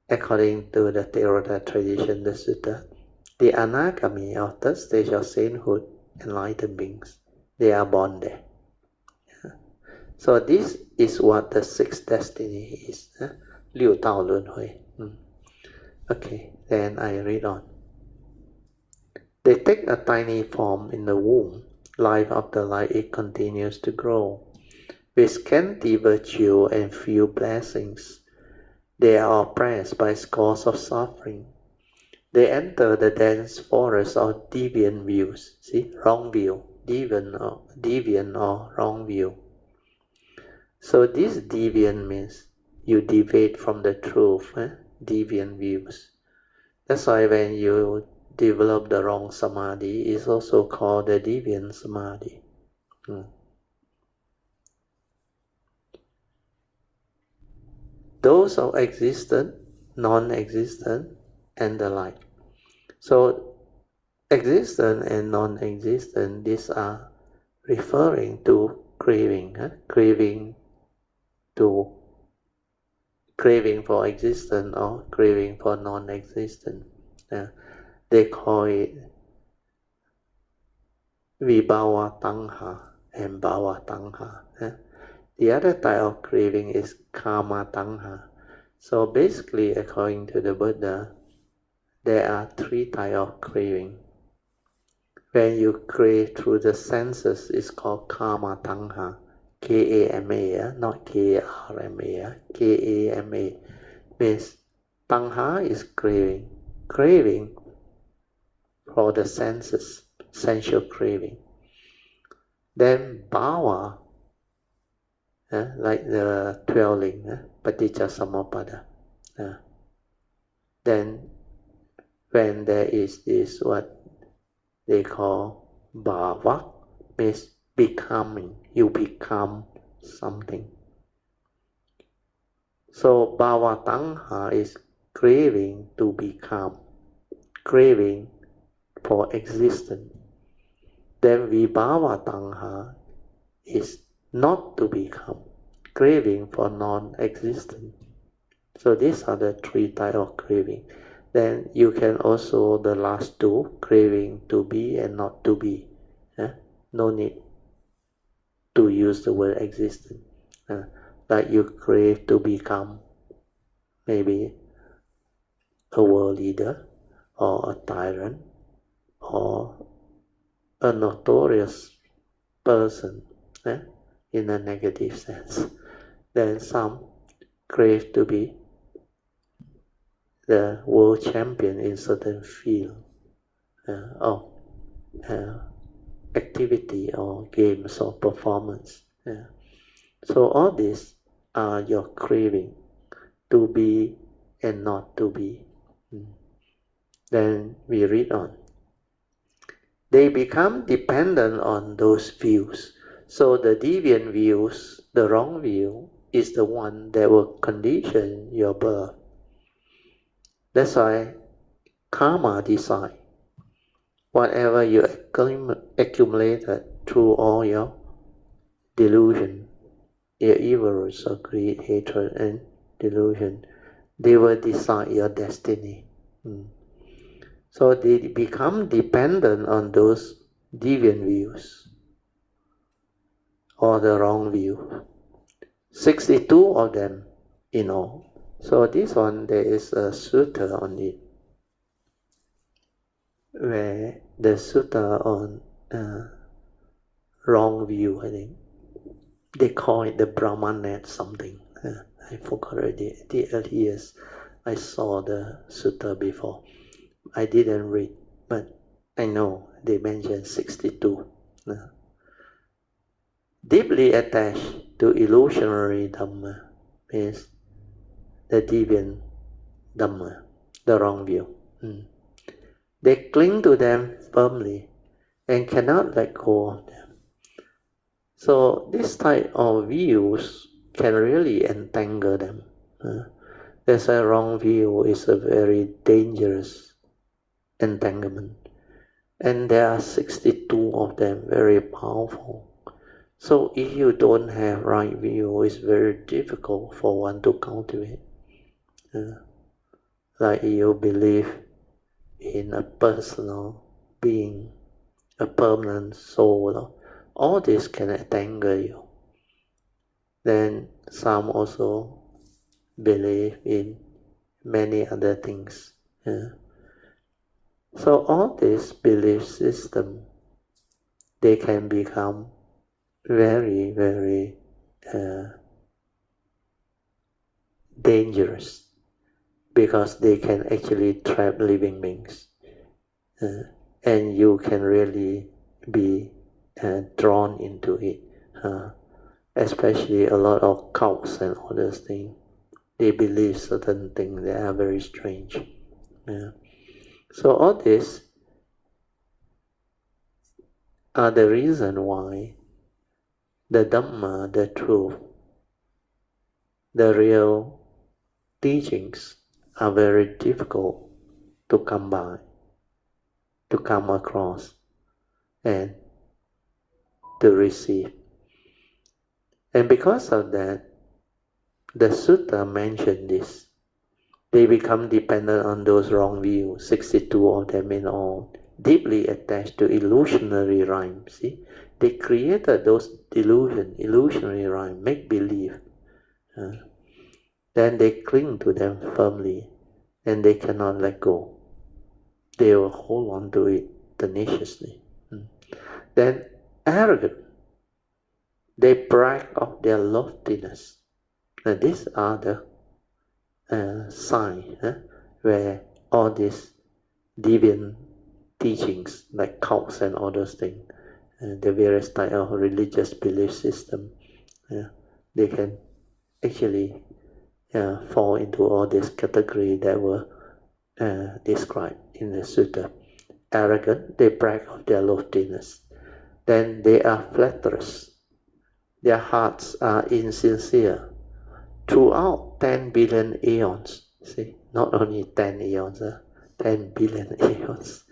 according to the Theravada tradition, the Sutta, the anagami or third stage of sainthood, enlightened beings, they are born there. So this is what the sixth destiny is. 六道轮回. Okay, then I read on. They take a tiny form in the womb. Life after life it continues to grow. With scanty virtue and few blessings, they are oppressed by scores of suffering. They enter the dense forest of deviant views. See, wrong view, deviant or wrong view. So this deviant means you deviate from the truth, deviant views. That's why when you develop the wrong samadhi, it's also called the deviant samadhi. Those of existent, non-existent, and the like. So existent and non-existent, these are referring to craving, craving for existence or craving for non-existent. They call it vibhava tanha and bhava tanha. The other type of craving is kama tanha. So basically, according to the Buddha, there are three types of craving. When you crave through the senses, it's called kama tanha. K-A-M-A, not K-R-M-A. K-A-M-A means tanha is craving. Craving for the senses, sensual craving. Then bhava, like the 12 ling, paticca samuppada. Then when there is this what they call bhava, means becoming, you become something. So bhava tanha is craving to become, craving for existence. Then vibhava tanha is not to become, craving for non-existent. So these are the three types of craving. Then you can also, the last two, craving to be and not to be. No need to use the word existent. Like you crave to become maybe a world leader or a tyrant or a notorious person in a negative sense. Then some crave to be the world champion in certain field of activity or games or performance. So all these are your craving to be and not to be. Then we read on. They become dependent on those views. So the deviant views, the wrong view, is the one that will condition your birth. That's why karma decide. Whatever you accumulated through all your delusion, your evils of greed, hatred, and delusion, they will decide your destiny. So they become dependent on those deviant views or the wrong view. 62 of them in all. So this one, there is a sutta on it, where the sutta on wrong view, I think. They call it the Brahmanet something. I forgot already. The early years I saw the sutta before. I didn't read, but I know they mentioned 62. Deeply attached to illusionary Dhamma means the deviant Dhamma, the wrong view. They cling to them firmly and cannot let go of them. So this type of views can really entangle them. That's why wrong view is a very dangerous entanglement. And there are 62 of them, very powerful. So if you don't have right view, it's very difficult for one to cultivate. Like you believe in a personal being, a permanent soul, all this can entangle you. Then some also believe in many other things. So all this belief system, they can become very, very dangerous, because they can actually trap living beings. And you can really be drawn into it. Especially a lot of cults and all those things. They believe certain things that are very strange. So all this are the reason why the Dhamma, the truth, the real teachings are very difficult to come by, to come across, and to receive. And because of that, the sutta mentioned this. They become dependent on those wrong views, 62 of them in all, deeply attached to illusionary rhyme. See, they created those illusionary rhyme, make believe. Then they cling to them firmly, and they cannot let go. They will hold on to it tenaciously. Then arrogant. They brag of their loftiness. And these are the signs where all these deviant teachings, like cults and all those things, the various type of religious belief system, they can actually fall into all this category that were described in the sutta. Arrogant, they brag of their loftiness. Then they are flatterers. Their hearts are insincere. Throughout 10 billion aeons, see, not only 10 aeons, 10 billion aeons,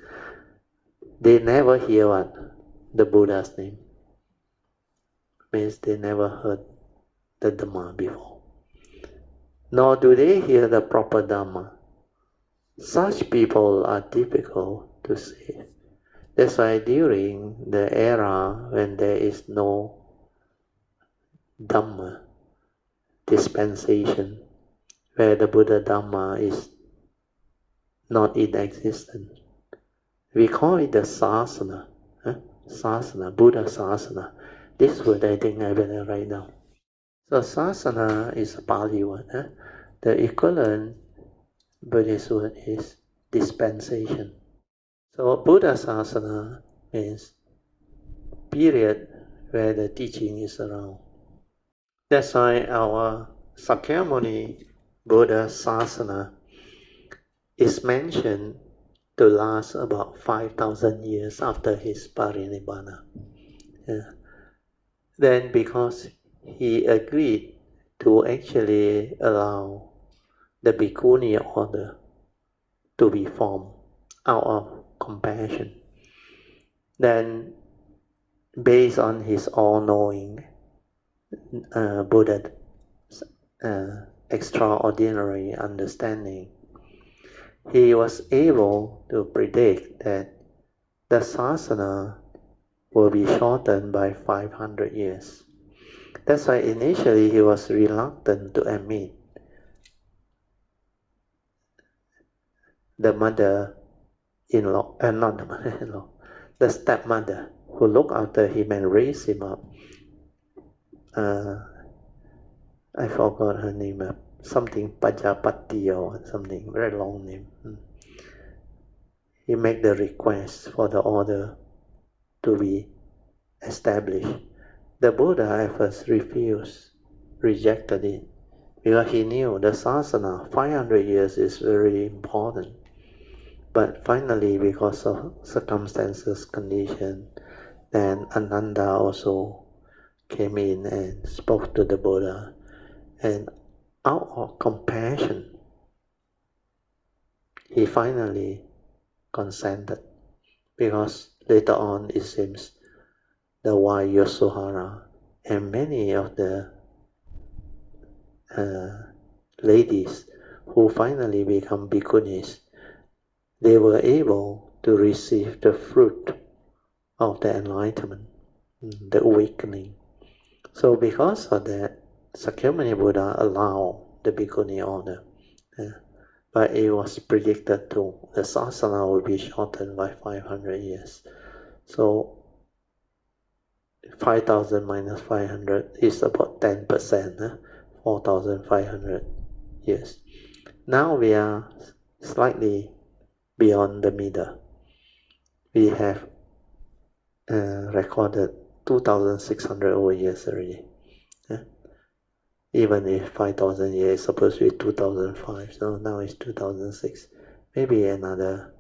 they never hear what? The Buddha's name. Means they never heard the Dhamma before. Nor do they hear the proper Dhamma. Such people are difficult to save. That's why during the era when there is no Dhamma, dispensation, where the Buddha Dhamma is not in existence. We call it the sasana, sasana, Buddha sasana. This word I think I better write down. So sasana is a Pali word. The equivalent Buddhist word is dispensation. So Buddha sasana means period where the teaching is around. That's why our Sakyamuni Buddha sasana is mentioned to last about 5,000 years after his parinibbana. Then because he agreed to actually allow the bhikkhuni order to be formed out of compassion, then based on his all-knowing Buddha's extraordinary understanding, he was able to predict that the sasana will be shortened by 500 years. That's why initially he was reluctant to admit the mother-in-law, not the mother-in-law, the stepmother who looked after him and raised him up. I forgot her name, something Pajapati or something, very long name. He made the request for the order to be established. The Buddha at first refused, rejected it, because he knew the sasana, 500 years is very important. But finally, because of circumstances, condition, then Ananda also came in and spoke to the Buddha. And out of compassion, he finally consented. Because later on, it seems the wise Yosuhara and many of the ladies who finally become bhikkhunis, they were able to receive the fruit of the enlightenment, the awakening. So because of that, Sakyamuni Buddha allowed the bhikkhuni order. But it was predicted too, the sasana will be shortened by 500 years. So 5,000 minus 500 is about 10%, 4,500 years. Now we are slightly beyond the middle. We have recorded 2,600 over years already. Even if 5,000 years is supposed to be 2005, so now it's 2006. Maybe another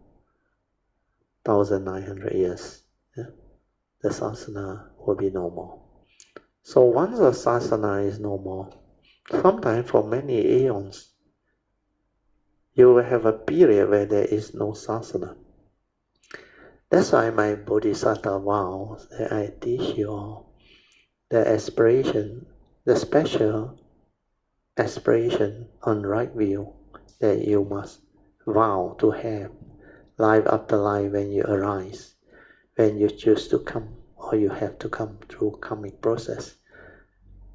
1,900 years. The sasana will be no more. So once the sasana is no more, sometimes for many aeons, you will have a period where there is no sasana. That's why my Bodhisattva vows that I teach you all, the aspiration, the special aspiration on right view that you must vow to have life after life when you arise, when you choose to come or you have to come through karmic process.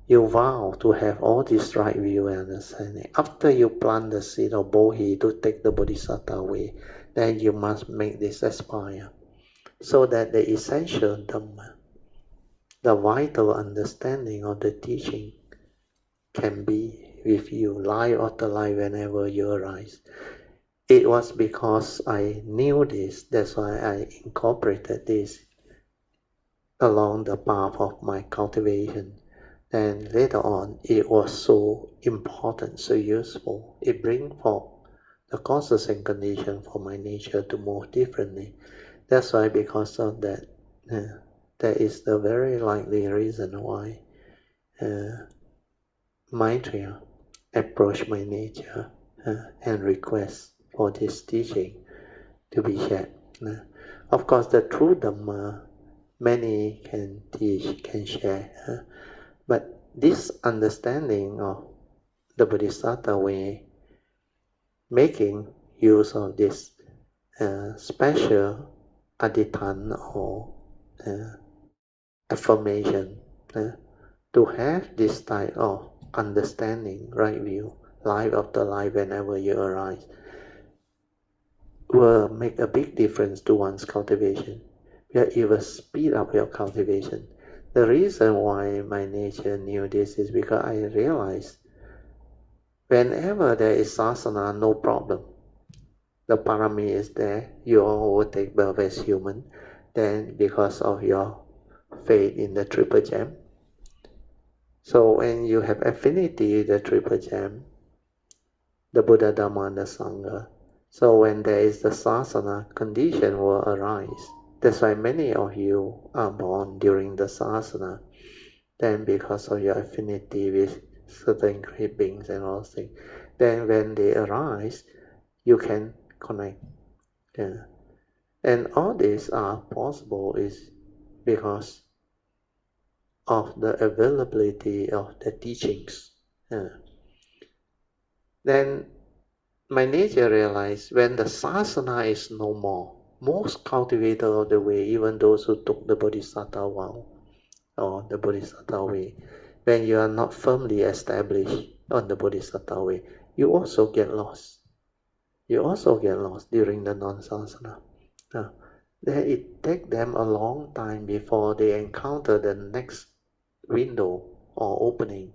You vow to have all this right view and understanding. After you plant the seed of Bodhi to take the Bodhisattva away, then you must make this aspire, so that the essential Dhamma, the vital understanding of the teaching, can be with you life after life whenever you arise. It was because I knew this, that's why I incorporated this along the path of my cultivation. Then later on, it was so important, so useful. It brings forth the causes and conditions for my nature to move differently. That's why, because of that, that is the very likely reason why Maitreya approached my nature and request for this teaching to be shared. Of course, the true Dhamma, many can teach, can share, but this understanding of the Bodhisattva way, making use of this special adhittana or affirmation to have this type of understanding, right view, life after life whenever you arise, will make a big difference to one's cultivation. It will speed up your cultivation. The reason why my nature knew this is because I realized whenever there is sasana, no problem. The parami is there, you all will take birth as human. Then because of your faith in the triple gem. So when you have affinity with the triple gem, the Buddha, Dhamma, and the Sangha, so when there is the sasana, condition will arise. That's why many of you are born during the sasana. Then because of your affinity with certain great beings and all things, then when they arise, you can connect. Yeah. And all these are possible is because of the availability of the teachings. Then my nature realized when the sasana is no more, most cultivators of the way, even those who took the bodhisattva vow or the bodhisattva way, when you are not firmly established on the bodhisattva way, you also get lost. You also get lost during the non-sasana. Then it takes them a long time before they encounter the next window or opening.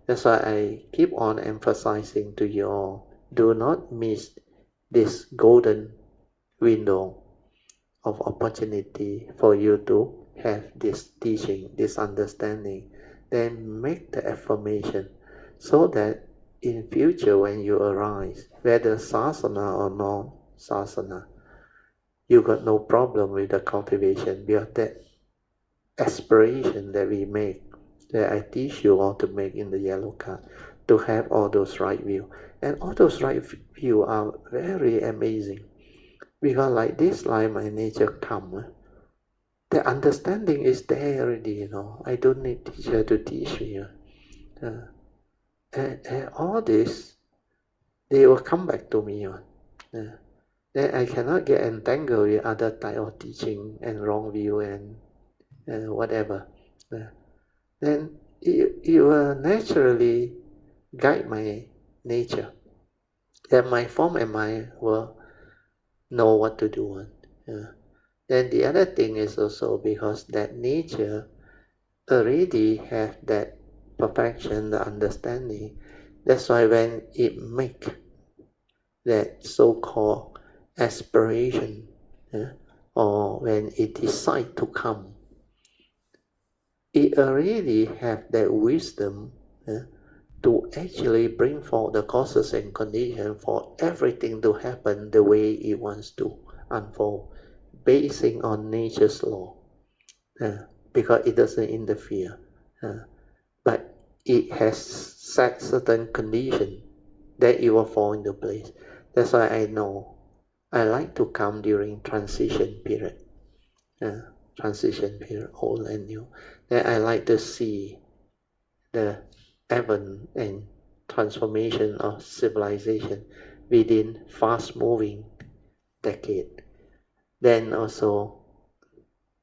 That's why I keep on emphasizing to you all, do not miss this golden window of opportunity for you to have this teaching, this understanding. Then make the affirmation so that in future when you arise, whether sasana or non-sasana, you got no problem with the cultivation, because that aspiration that we make, that I teach you all to make in the yellow card, to have all those right view. And all those right view are very amazing. Because like this life, my nature come. The understanding is there already, you know. I don't need teacher to teach me. And all this, they will come back to me. Then I cannot get entangled with other type of teaching and wrong view and whatever. Then it will naturally guide my nature. Then my form and mind will know what to do. Then the other thing is also because that nature already have that perfection, the understanding. That's why when it make that so-called aspiration, or when it decide to come, it already have that wisdom to actually bring forth the causes and conditions for everything to happen the way it wants to unfold, basing on nature's law, because it doesn't interfere, but it has set certain conditions that it will fall into place. That's why I know I like to come during transition period, old and new. Then I like to see the advent and transformation of civilization within fast-moving decade. Then also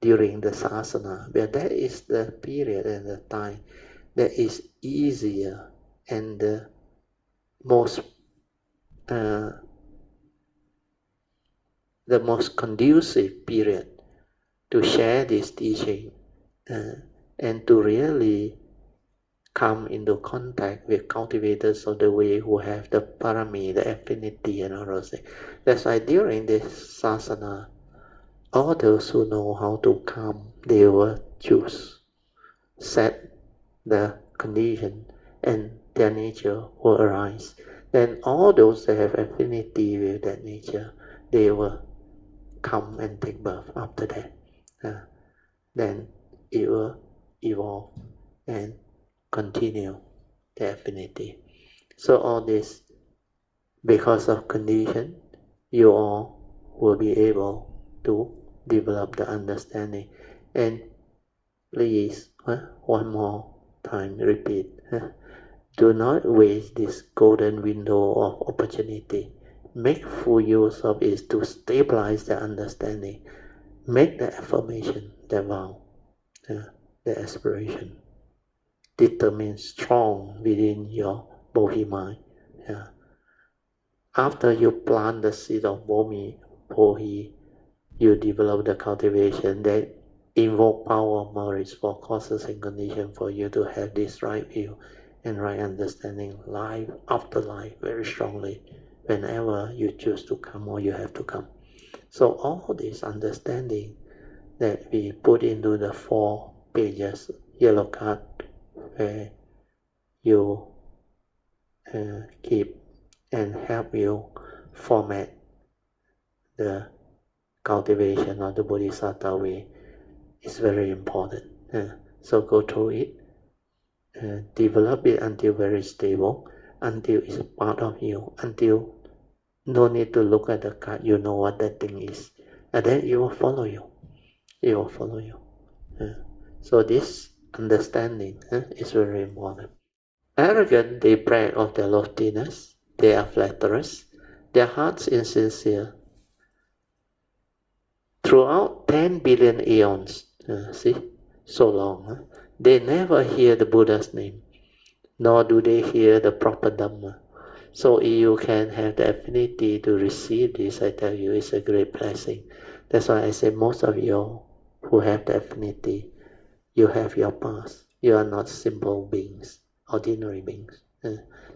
during the sasana, where that is the period and the time that is easier and the most conducive period to share this teaching and to really come into contact with cultivators of the way who have the parami, the affinity and all those things. That's why during this sasana, all those who know how to come, they will choose, set the condition, and their nature will arise. Then all those that have affinity with that nature, they will come and take birth after that. Then it will evolve and continue the affinity. So all this, because of condition, you all will be able to develop the understanding. And please, one more time, repeat. Do not waste this golden window of opportunity. Make full use of it to stabilize the understanding. Make the affirmation, the vow, the aspiration. determined, strong within your bodhi mind. Yeah. After you plant the seed of bodhi, you develop the cultivation that invoke power of merits for causes and conditions for you to have this right view and right understanding life after life very strongly whenever you choose to come or you have to come. So all this understanding that we put into the 4 pages yellow card where you keep and help you format the cultivation of the Bodhisattva way is very important. So go through it, develop it until very stable, until it's part of you, until no need to look at the card, you know what that thing is, and then it will follow you. It will follow you. So this understanding is very important. Arrogant, they brag of their loftiness, they are flatterers, their hearts insincere. Throughout 10 billion eons, see, so long, they never hear the Buddha's name, nor do they hear the proper Dhamma. So if you can have the affinity to receive this, I tell you, it's a great blessing. That's why I say most of you who have the affinity, you have your past. You are not simple beings, ordinary beings.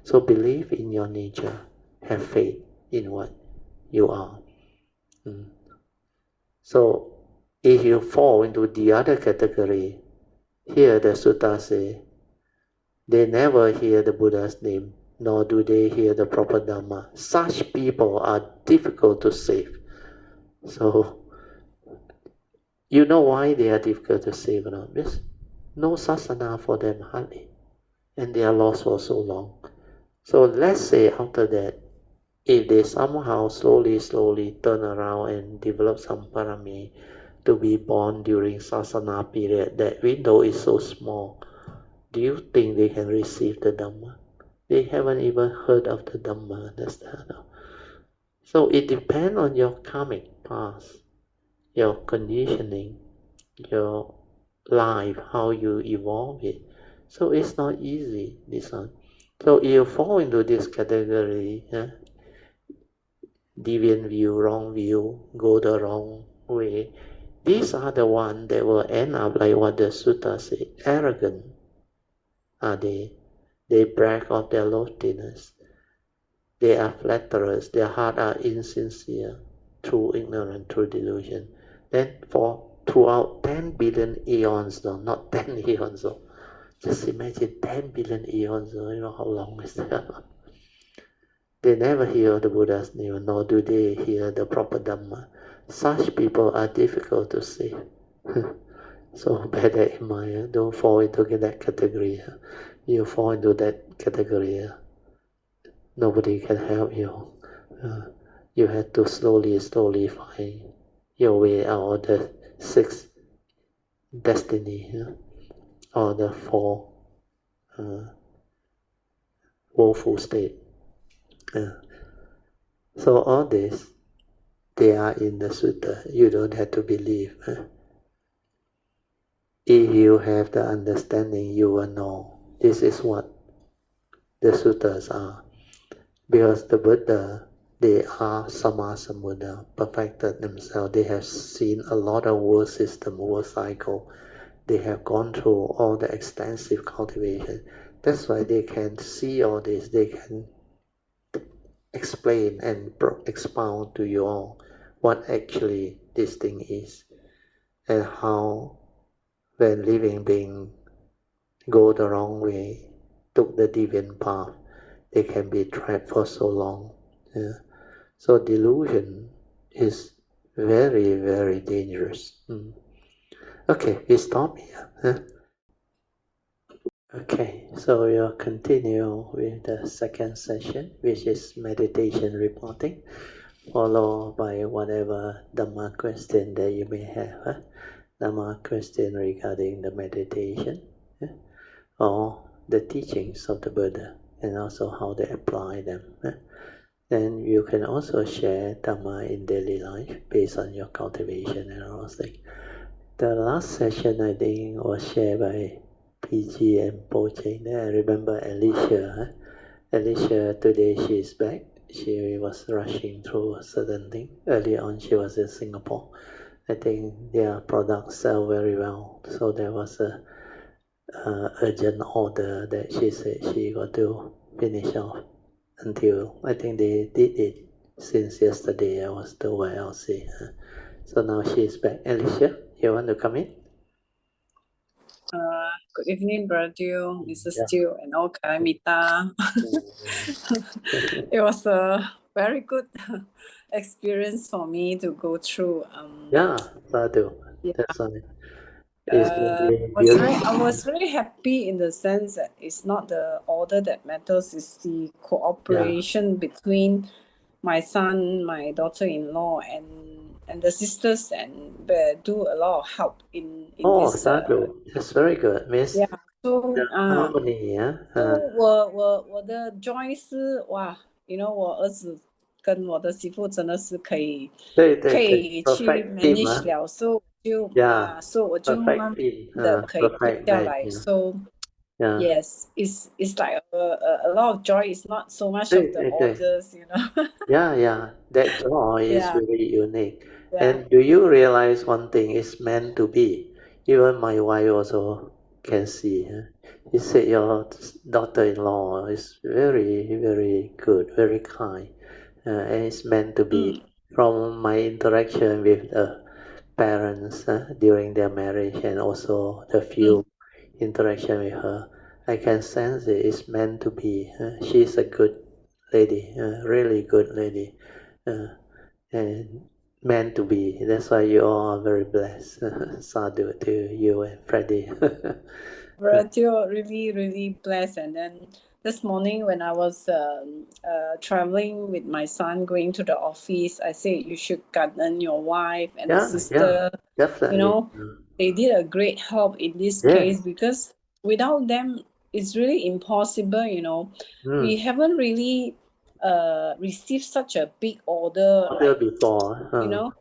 So believe in your nature, have faith in what you are. So if you fall into the other category, here the sutta say, they never hear the Buddha's name, nor do they hear the proper Dhamma. Such people are difficult to save. So, you know why they are difficult to save or not? Because no sasana for them hardly, and they are lost for so long. So let's say after that, if they somehow slowly turn around and develop some parami to be born during sasana period, that window is so small, do you think they can receive the Dhamma? They haven't even heard of the Dhamma, understand? So it depends on your karmic past, your conditioning, your life, how you evolve it. So it's not easy, this one. So if you fall into this category, deviant view, wrong view, go the wrong way, these are the ones that will end up like what the sutta say, arrogant are they. They brag of their loftiness. They are flatterers. Their hearts are insincere, through ignorance, through delusion. Then throughout 10 billion eons, though, not 10 eons, though. Just imagine 10 billion eons, though, you know how long is that? They never hear the Buddha's name, nor do they hear the proper Dhamma. Such people are difficult to save. So bear that in mind. Don't fall into that category. You fall into that category, nobody can help you. You have to slowly find your way out of the 6 destiny, or the 4 woeful state. So all this, they are in the sutta. You don't have to believe. If you have the understanding, you will know this is what the suttas are. Because the Buddha, they are Sammasambuddha, perfected themselves. They have seen a lot of world system, world cycle. They have gone through all the extensive cultivation. That's why they can see all this. They can explain and expound to you all what actually this thing is, and how when living beings go the wrong way, took the deviant path, they can be trapped for so long. So delusion is very, very dangerous. Okay, we stop here. Okay, so we'll continue with the second session, which is meditation reporting, followed by whatever Dhamma question that you may have. Dhamma question regarding the meditation, or the teachings of the Buddha, and also how they apply them. Then you can also share Dhamma in daily life based on your cultivation and all things. The last session, I think, was shared by PG and Poche. Then I remember Alicia. Alicia today she's back. She was rushing through a certain thing. Early on she was in Singapore. I think their products sell very well. So there was a urgent order that she said she got to finish off until I think they did it since yesterday. I was told by Elsie. So now she's back. Alicia, you want to come in? Good evening, Brother, Mrs. Yeah. Stew, and all Kalamita. It was a very good experience for me to go through. Yeah, Sadhu. Yeah. That's right. It's I was very happy in the sense that it's not the order that matters, it's the cooperation between my son, my daughter-in-law, and the sisters, and do a lot of help in this. Sadhu. That's very good, Miss. Yeah. So harmony, yeah.我的 joy 是哇 you know 我儿子跟我的媳妇真的是可以去 manage 了 so 就so 我就慢慢的可以停下来 so yes it's like a lot of joy. It's not so much of the orders, you know. That joy is very unique. And do you realize one thing is meant to be? Even my wife also can see. You said your daughter-in-law is very, very good, very kind, and it's meant to be. From my interaction with the parents during their marriage and also the few interaction with her, I can sense it is meant to be. She's a good lady, really good lady, and meant to be. That's why you all are very blessed. Sadhu to you and Freddie. You're really, really blessed. And then this morning when I was traveling with my son going to the office, I said you should garden your wife and the sister. Definitely. You know, they did a great help in this case because without them, it's really impossible. You know, we haven't really received such a big order before. You know,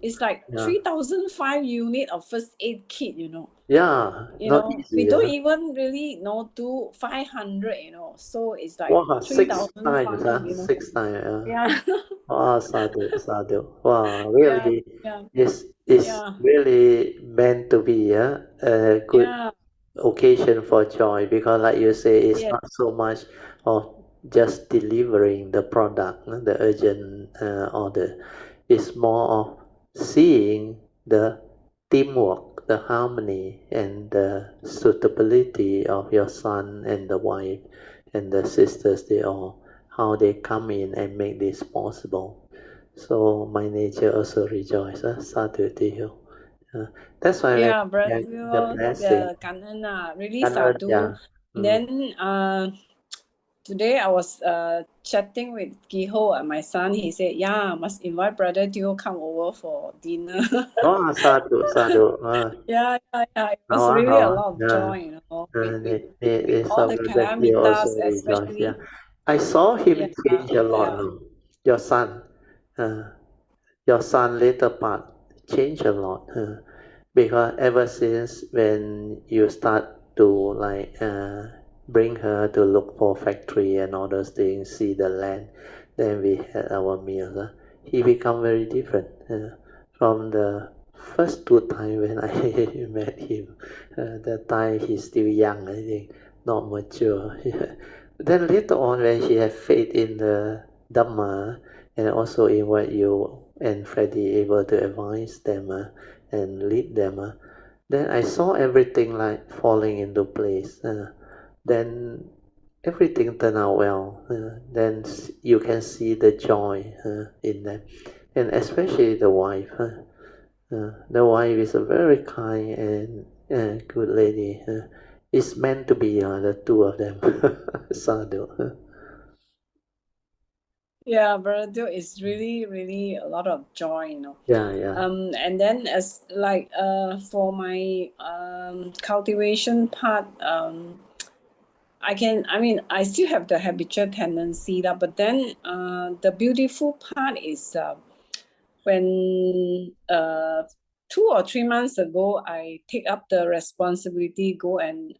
it's like 3,005 unit of first aid kit. You know. You know, easy, we don't even really do 500, you know, so it's like 3,005, you know. 6 times, Yeah. Sadhu. Wow, really, it's really meant to be a good occasion for joy, because like you say, it's not so much of just delivering the product, the urgent order. It's more of seeing the teamwork, the harmony, and the suitability of your son and the wife and the sisters, they all, how they come in and make this possible. So my nature also rejoices. Sadhu to you. That's why brother, the blessing. Really sadhu. Then today I was chatting with Giho and my son. He said, must invite Brother Dio come over for dinner. Sadhu. It was really a lot of joy, you know. With all the kalamitas, especially. I saw him change a lot. Your son later part changed a lot. Because ever since when you start to like bring her to look for factory and all those things, see the land, then we had our meals. He become very different from the first 2 times when I met him. That time he's still young, I think, not mature. Then later on, when he had faith in the Dhamma and also in what you and Freddie able to advise them and lead them, then I saw everything like falling into place. Then everything turned out well. Then you can see the joy in them, and especially the wife. The wife is a very kind and good lady. It's meant to be the two of them. Sadhu. Brother, it's really, really a lot of joy, you know. And then as like for my cultivation part, I still have the habitual tendency, but then the beautiful part is when 2 or 3 months ago, I take up the responsibility, go and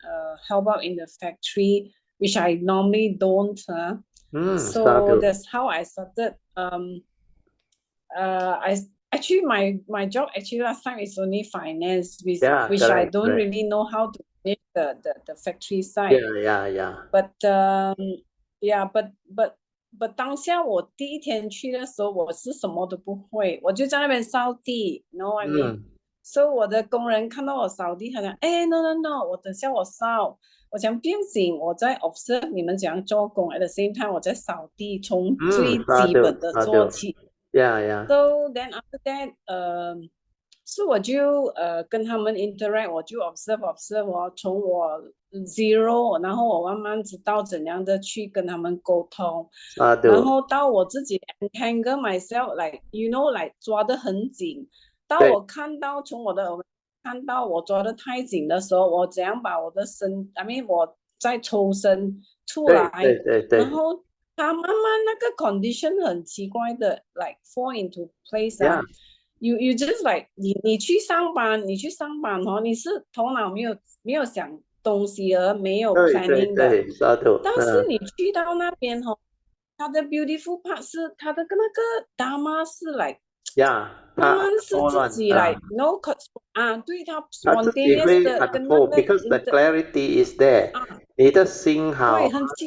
help out in the factory, which I normally don't. So that's how I started. Actually my job actually last time is only finance, which I don't really know how to manage the factory side. But but 当下我第一天去的时候，我是什么都不会，我就在那边扫地 you know what I mean? So 我的工人看到我扫地，他讲no， 我等下我扫，我讲不用紧，我在 observe 你们怎样做工 at the same time 我在扫地，从最基本的做起。So then after that, so 我就跟他们 interact， 我就 observe 我从我 zero， 然后我慢慢知道怎样的去跟他们沟通，然后到我自己 entangle myself like you know like 抓得很紧，到我看到从我的看到我抓得太紧的时候，我怎样把我的I mean 我再抽身出来，然后他慢慢那个 condition 很奇怪的 like fall into place You just like 你去上班哦，你是头脑没有想东西而没有 planning 的，但是你去到那边哦，他的 beautiful part 是他的跟那个 Dharma 是 like 慢慢是自己来 no 对他 spontaneous 的跟那个 because the clarity is there. 你的心好，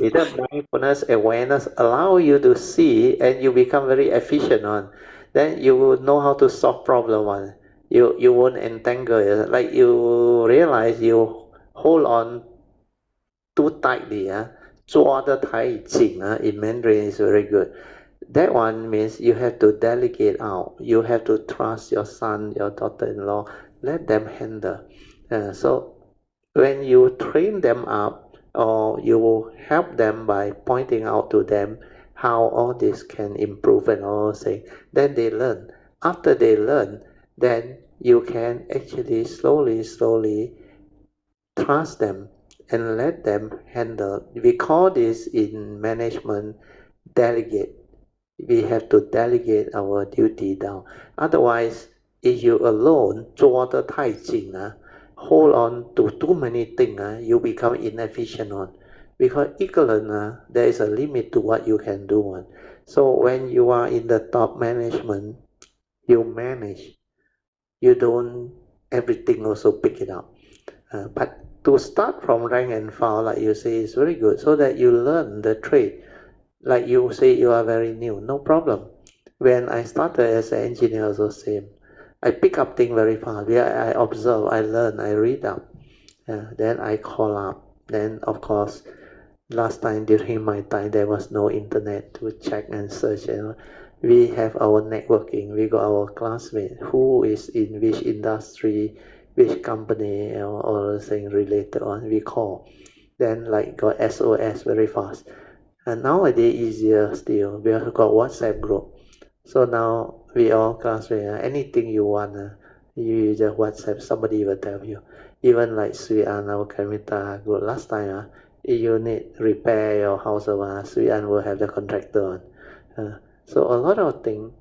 你的 mindfulness awareness allow you to see and you become very efficient on. Then you will know how to solve problem on. You won't entangle it. Like you realize you hold on too tightly. 抓得太紧 in Mandarin is very good. That one means you have to delegate out. You have to trust your son, your daughter-in-law. Let them handle. So when you train them up, or you help them by pointing out to them how all this can improve and all things, then they learn. After they learn, then you can actually slowly trust them and let them handle. We call this in management delegate. We have to delegate our duty down. Otherwise, if you alone 抓得太紧 hold on to too many things, you become inefficient on. Because 一个人 there is a limit to what you can do on. So when you are in the top management, you manage. You don't everything also pick it up. But to start from rank and file, like you say, is very good, so that you learn the trade. Like you say, you are very new, no problem. When I started as an engineer, also same. I pick up things very fast. I observe, I learn, I read up. Then I call up. Then, of course, last time during my time, there was no internet to check and search. We have our networking. We got our classmates who is in which industry, which company, or thing related on. We call. Then like got SOS very fast. And nowadays easier still. We also got WhatsApp group. So now we all classmates. Anything you want, you just WhatsApp. Somebody will tell you. Even like Hsuan, our Kamita group last time, if you need repair your house, Hsuan will have the contractor on. So a lot of things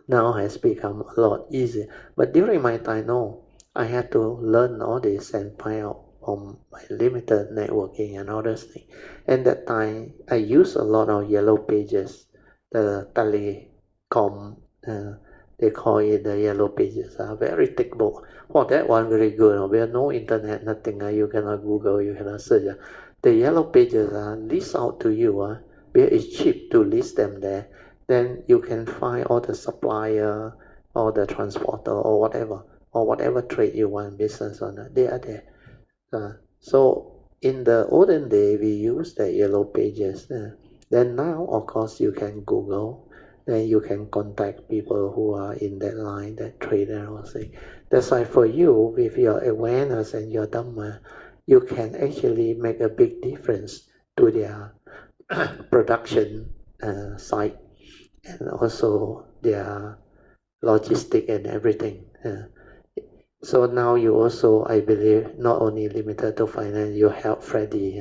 now has become a lot easier. But during my time, no, I had to learn all this and find out from my limited networking and all those things. And that time, I used a lot of yellow pages, the telecom, they call it the yellow pages, very thick book. Oh, that one very good. We have no internet, nothing. You cannot Google, you cannot search. The yellow pages list out to you where it's cheap to list them there. Then you can find all the supplier, or the transporter, or whatever trade you want, business on it. They are there. So in the olden day, we used the yellow pages. Then now, of course, you can Google. Then you can contact people who are in that line, that trade and all things. That's why for you, with your awareness and your Dhamma, you can actually make a big difference to their production site and also their logistic and everything. So now you also, I believe, not only limited to finance, you help Freddie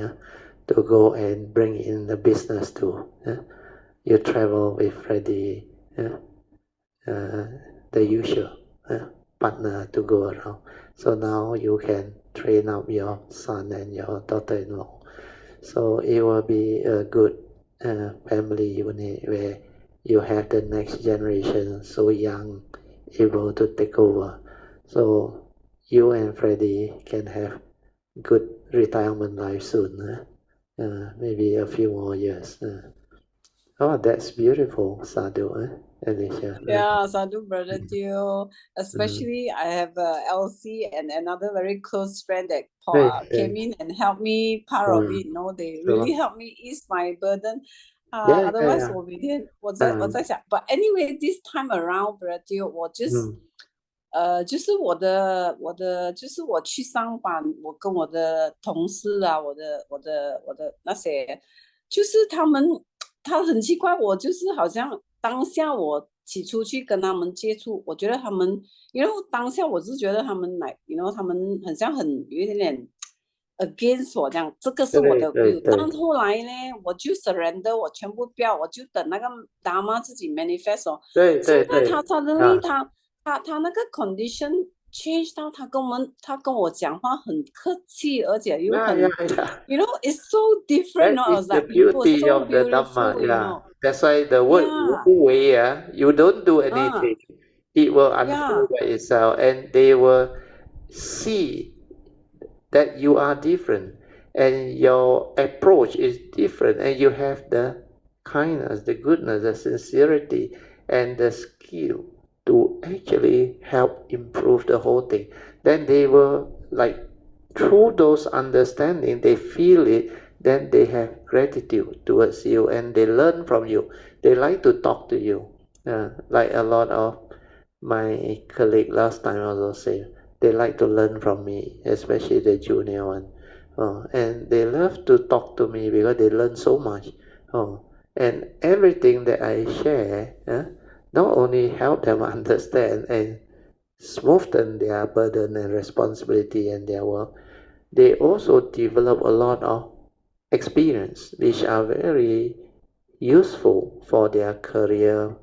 to go and bring in the business too. You travel with Freddie, the usual. partner to go around. So now you can train up your son and your daughter-in-law. So it will be a good family unit where you have the next generation so young, able to take over. So you and Freddie can have good retirement life soon. Maybe a few more years. Oh, that's beautiful, Sadhu, Alicia. Yeah, Sadhu, brother Teo. Especially, I have Elsie and another very close friend that came in and helped me part of it. They really helped me ease my burden. Otherwise, 我在想 but anyway, this time around, brother Teo, 就是我去上班，我跟我的同事啊，我的那些，就是他很奇怪，我就是好像当下我起初去跟他们接触，我觉得他们，因为当下我是觉得他们他们很像有一点点 against 我这样，这个是我的 view。但后来呢，我就 surrender， 我全部不要，我就等那个 Dharma 自己 manifest 哦。现在他 suddenly 他那个 condition change 到他跟我讲话很客气，而且又很it's so different. That is the beauty of the Dhamma. That's why the word Wu Wei, you don't do anything. It will unfold by itself, and they will see that you are different, and your approach is different, and you have the kindness, the goodness, the sincerity, and the skill to actually help improve the whole thing. Then they will, through those understanding, they feel it, then they have gratitude towards you, and they learn from you. They like to talk to you. Like a lot of my colleagues last time also say, they like to learn from me, especially the junior one. And they love to talk to me because they learn so much. And everything that I share, not only help them understand and smoothen their burden and responsibility and their work, they also develop a lot of experience which are very useful for their career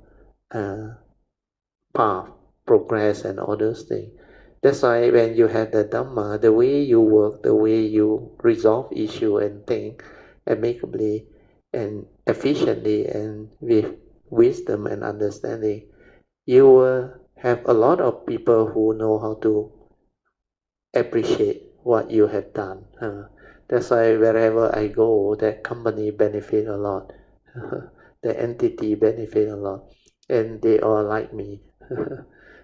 path, progress, and all those things. That's why when you have the Dhamma, the way you work, the way you resolve issue and think amicably and efficiently and with wisdom and understanding, you will have a lot of people who know how to appreciate what you have done. That's why wherever I go, that company benefit a lot. The entity benefit a lot. And they all like me.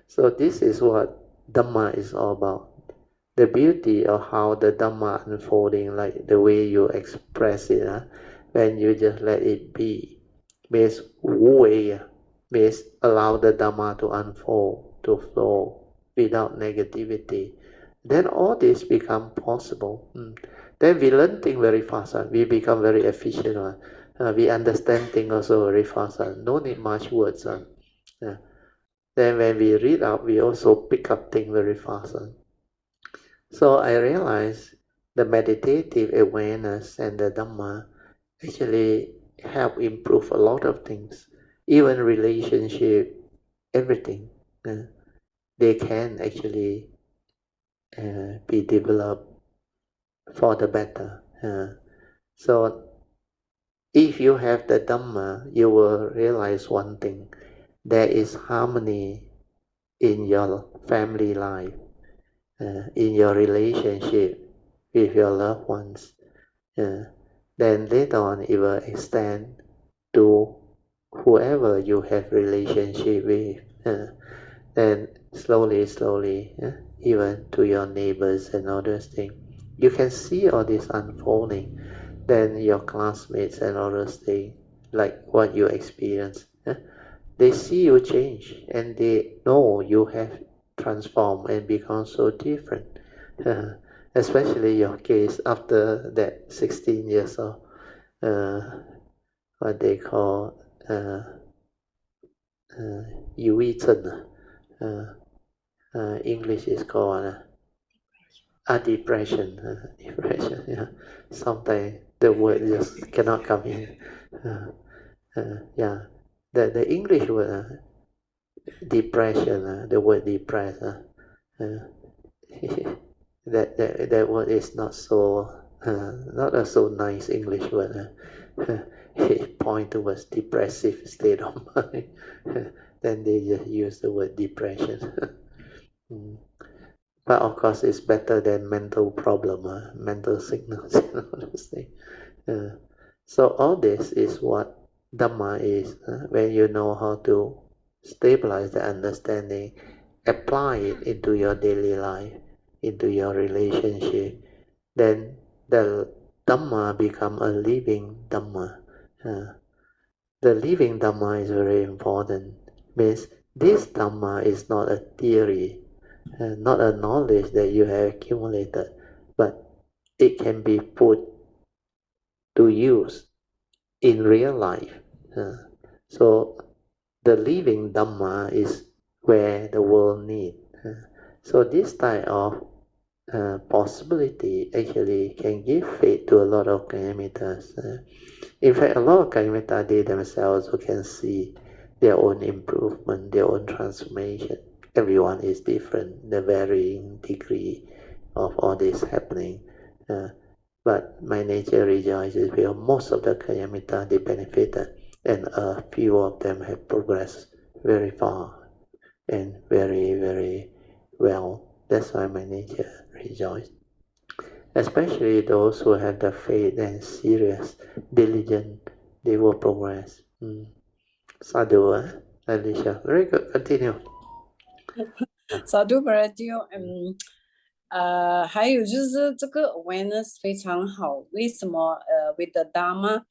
So this is what Dhamma is all about. The beauty of how the Dhamma unfolding, like the way you express it, when you just let it be, means Wu Wei, means allow the Dhamma to unfold, to flow without negativity. Then all this become possible. Then we learn things very fast. We become very efficient. We understand things also very fast. No need much words. Then when we read up, we also pick up things very fast. So I realized the meditative awareness and the Dhamma actually help improve a lot of things, even relationship, everything. They can actually be developed for the better. So if you have the Dhamma, you will realize one thing. There is harmony in your family life, in your relationship with your loved ones. Then later on it will extend to whoever you have relationship with. Then slowly, even to your neighbors and all those things. You can see all this unfolding. Then your classmates and all those things, like what you experience, they see you change and they know you have transformed and become so different. Especially your case after that 16 years of what they call 忧郁症. English is called depression. Depression. Yeah. Sometimes the word just cannot come in. Yeah. The English word depression. The word depressed. That word is not so not a so nice English word. It point towards depressive state of mind. Then they just use the word depression. But of course, it's better than mental problem, mental sickness, those things. So all this is what Dhamma is. When you know how to stabilize the understanding, apply it into your daily life, into your relationship, then the Dhamma become a living Dhamma. The living Dhamma is very important. Means this Dhamma is not a theory, not a knowledge that you have accumulated, but it can be put to use in real life. So the living Dhamma is where the world needs. So this type of possibility actually can give faith to a lot of Kalyamittas. In fact, a lot of Kalyamittas, they themselves can see their own improvement, their own transformation. Everyone is different, the varying degree of all this happening. But my nature rejoices because most of the Kalyamittas, they benefited, and a few of them have progressed very far and very, very well. That's why my nature rejoices. Especially those who have the faith and serious, diligent, they will progress. Sadhu, Alicia. Very good. Continue. Sadhu Bharatiyo, 还有就是这个 awareness 非常好。为什么with the Dharma，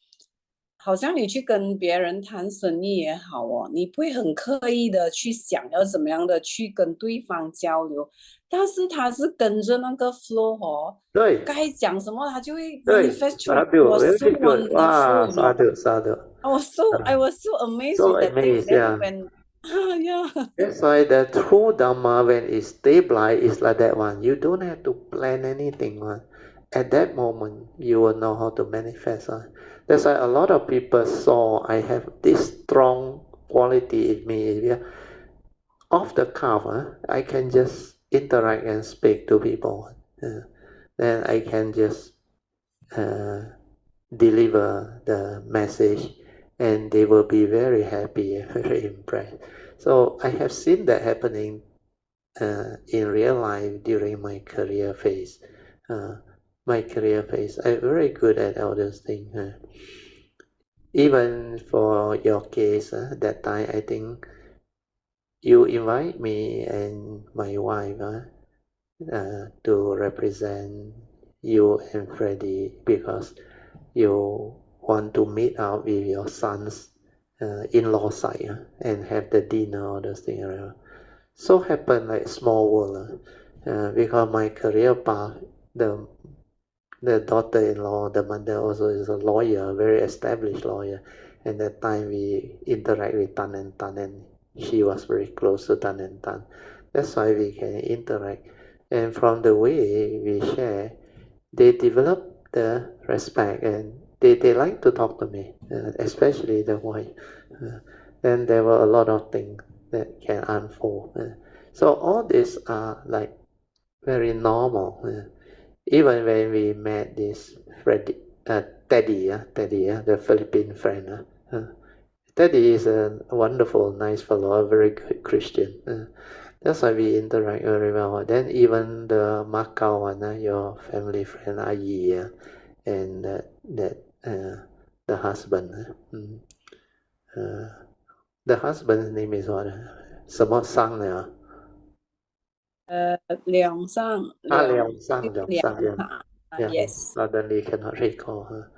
好像你去跟别人谈生意也好哦，你不会很刻意的去想要怎么样的去跟对方交流，但是他是跟着那个 flow 哦，对，该讲什么他就会 manifest 出来。Was so wonderful, Sadhu. I was so amazed So with that thing. amazed, Then yeah. when yeah. That's why the true Dhamma, when it's stabilized, is like that one. You don't have to plan anything. At that moment, you will know how to manifest. That's why a lot of people saw I have this strong quality in me. Yeah. Off the cuff, I can just interact and speak to people. Then I can just deliver the message, and they will be very happy and very impressed. So I have seen that happening in real life during my career phase. I'm very good at all those things. Even for your case, that time I think you invite me and my wife to represent you and Freddie because you want to meet up with your son's in-law side and have the dinner or those things around. So happen like small world because my career path, the daughter-in-law, the mother also is a lawyer, a very established lawyer. And that time we interact with Tan and Tan, and she was very close to Tan and Tan. That's why we can interact. And from the way we share, they develop the respect and they like to talk to me, especially the wife. Then there were a lot of things that can unfold. So all these are like very normal. Even when we met this Teddy, the Philippine friend. Teddy is a wonderful, nice fellow, a very good Christian. That's why we interact very well. Then even the Macau one, your family friend Ayi, and the husband. The husband's name is what? 什么sang呢？梁上 yes. Suddenly cannot recall her.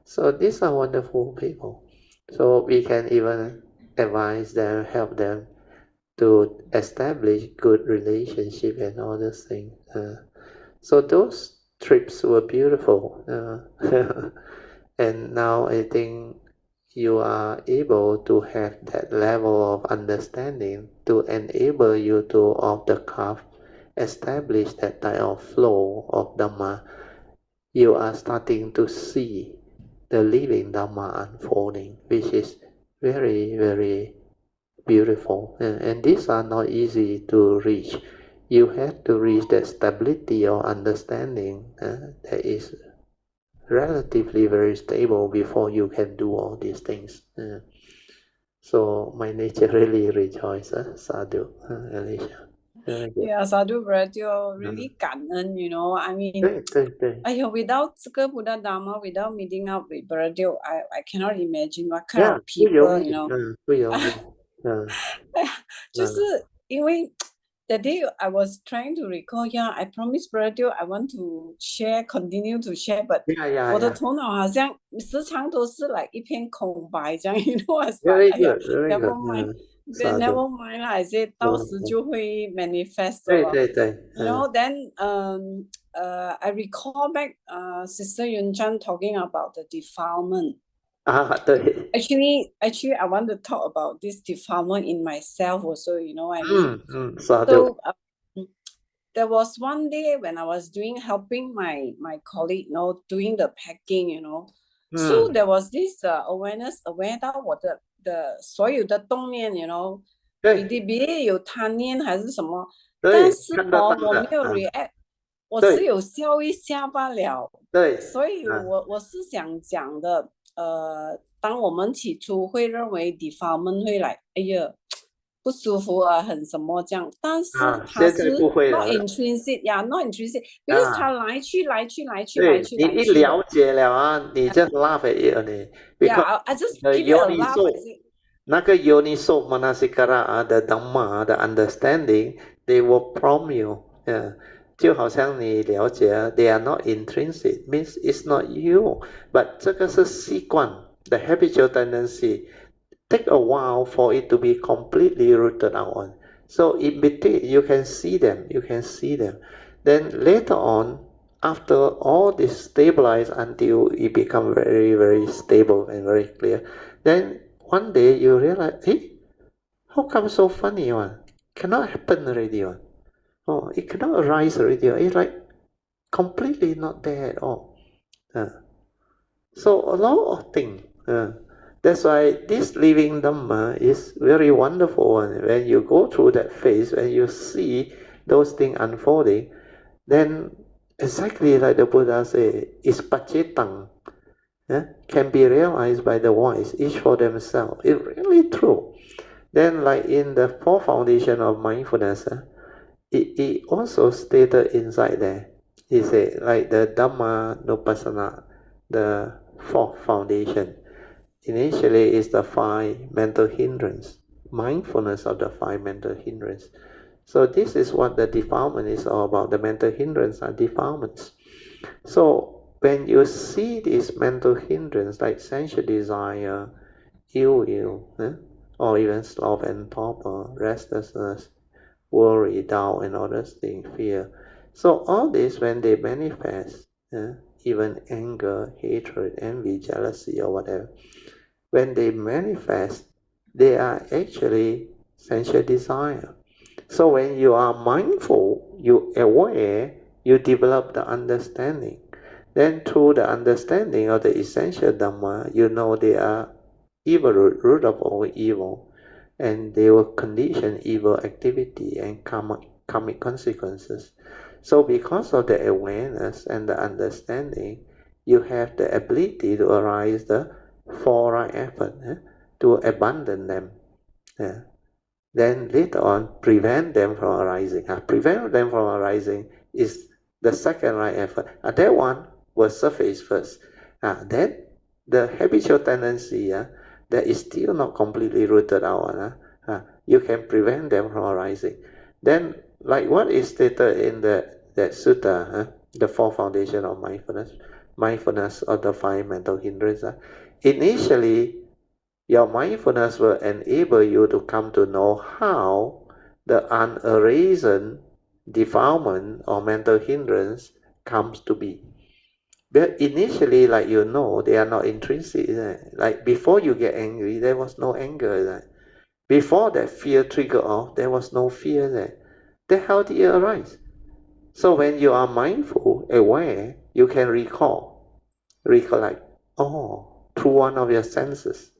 So these are wonderful people. So we can even advise them, help them to establish good relationship and all those things. So those trips were beautiful. And now I think you are able to have that level of understanding to enable you to, off the cuff, establish that type of flow of Dhamma. You are starting to see the living Dhamma unfolding, which is very, very beautiful. And these are not easy to reach. You have to reach that stability or understanding that is relatively very stable before you can do all these things. So my nature really rejoices, Sadhu, Alicia. Yeah, Sadhu Bratio, really 感恩, you know. I mean, without 这个 Buddha Dharma, without meeting up with Bratio, I cannot imagine what kind of people, you know. 不容易. 就是因为 that day I was trying to recall, I promised Bratio I want to share, continue to share, but 我的头脑好像时常都是 like 一片空白这样, you know. I was like, never mind. Never mind, I said 到时就会 manifest. 对. You know, then I recall back Sister Yunzhan talking about the defilement. 对. Actually, I want to talk about this defilement in myself also, you know what I mean? So there was one day when I was helping my colleague, you know, doing the packing, you know. So there was this awareness, aware 到我的所有的动念, you know, 比例有贪念还是什么，但是我没有 react, 我只有笑一下罢了。所以我是想讲的，当我们起初会认为 defilement 会来，哎呀，不舒服啊，很什么这样，但是它是 not intrinsic, not intrinsic, because 它来去。你一了解了啊，你就 laugh at it 呢。I just give it a laugh. 那个 Yoniso Manasikara, the Dhamma, the understanding, they will prompt you. 就好像你了解 they are not intrinsic, means it's not you. But 这个是习惯 the habitual tendency. Take a while for it to be completely rooted out on. So in between, you can see them. Then later on, after all this stabilize until it become very, very stable and very clear, then one day you realize, hey, how come so funny one? Cannot happen already one. Oh, it cannot arise already. It's like completely not there at all. So a lot of things. That's why this living Dhamma is very wonderful one. When you go through that phase, when you see those things unfolding, then exactly like the Buddha said, is pacetang, can be realized by the wise, each for themselves. It's really true. Then like in the fourth foundation of mindfulness, it also stated inside there. He said like the Dhamma Nupassana, the fourth foundation. Initially is the 5 mental hindrance, mindfulness of the 5 mental hindrance. So this is what the defilement is all about. The mental hindrance are defilements. So when you see this mental hindrance like sensual desire, ill will, or even sloth and torpor, restlessness, worry, doubt, and other things, fear. So all this, when they manifest, even anger, hatred, envy, jealousy, or whatever, when they manifest, they are actually sensual desire. So when you are mindful, you aware, you develop the understanding. Then through the understanding of the essential Dhamma, you know they are evil, root of all evil, and they will condition evil activity and karmic consequences. So because of the awareness and the understanding, you have the ability to arise the 4 right effort to abandon them. Then later on, prevent them from arising. Prevent them from arising is the second right effort. That one will surface first. Then the habitual tendency that is still not completely rooted out, you can prevent them from arising. Then, like what is stated in that sutta, the 4th foundation of mindfulness of the 5 mental hindrances. Initially, your mindfulness will enable you to come to know how the unarisen defilement or mental hindrance comes to be. But initially, like you know, they are not intrinsic. Like before you get angry, there was no anger. Before that fear trigger off, there was no fear there. Then how did it arise? So when you are mindful, aware, you can recollect, through one of your senses.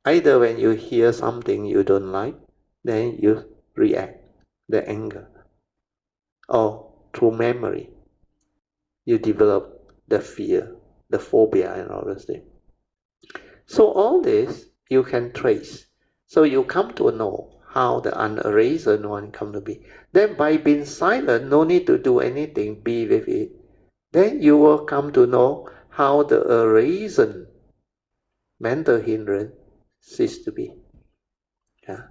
Either when you hear something you don't like, then you react, the anger. Or through memory, you develop the fear, the phobia and all those things. So all this you can trace. So you come to know how the unarisen one come to be. Then by being silent, no need to do anything, be with it. Then you will come to know how the arisen mental hindrance cease to be. Yeah.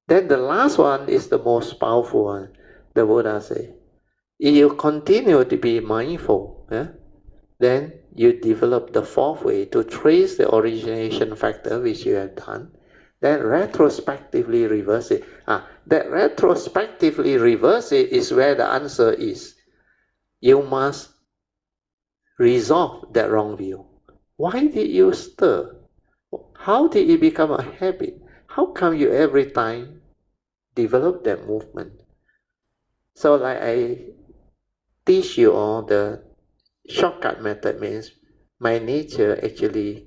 Then the last one is the most powerful one. The Buddha says, if you continue to be mindful, then you develop the fourth way to trace the origination factor which you have done, then retrospectively reverse it. That retrospectively reverse it is where the answer is. You must resolve that wrong view. Why did you stir? How did it become a habit? How come you every time develop that movement? So like I teach you all, the shortcut method means my nature actually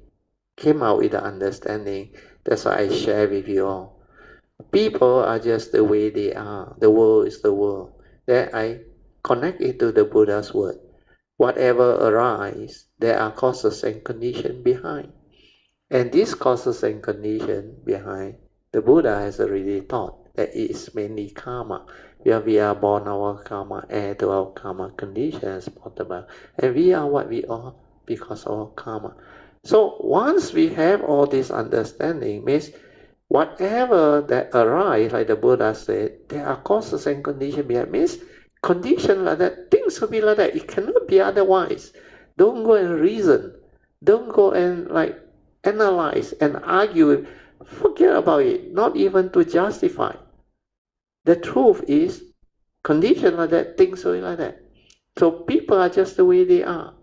came out with the understanding. That's why I share with you all. People are just the way they are. The world is the world. Then I connect it to the Buddha's word. Whatever arises, there are causes and conditions behind. And these causes and conditions behind, the Buddha has already taught that it is mainly karma. We are born our karma, heir to our karma, conditions brought about. And we are what we are because of our karma. So once we have all this understanding, means whatever that arises, like the Buddha said, there are causes and conditions behind. Means condition like that, things will be like that. It cannot be otherwise. Don't go and reason. Don't go and like analyze and argue. Forget about it. Not even to justify. The truth is, condition like that, things will be like that. So people are just the way they are.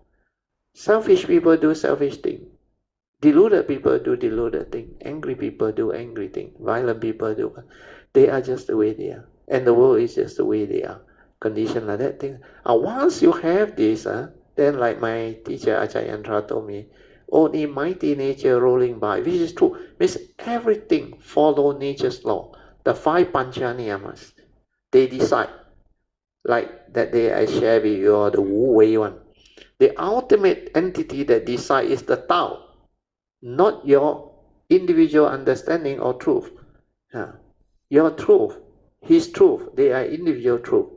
Selfish people do selfish things. Deluded people do deluded things. Angry people do angry things. Violent people do. They are just the way they are. And the world is just the way they are. Condition like that thing. Once you have this, then like my teacher Ajahn told me, only mighty nature rolling by, which is true. Means everything follow nature's law. The 5 panchaniyamas, they decide. Like that day I share with you, the Wu Wei one. The ultimate entity that decides is the Tao, not your individual understanding or truth. Your truth, his truth, they are individual truth.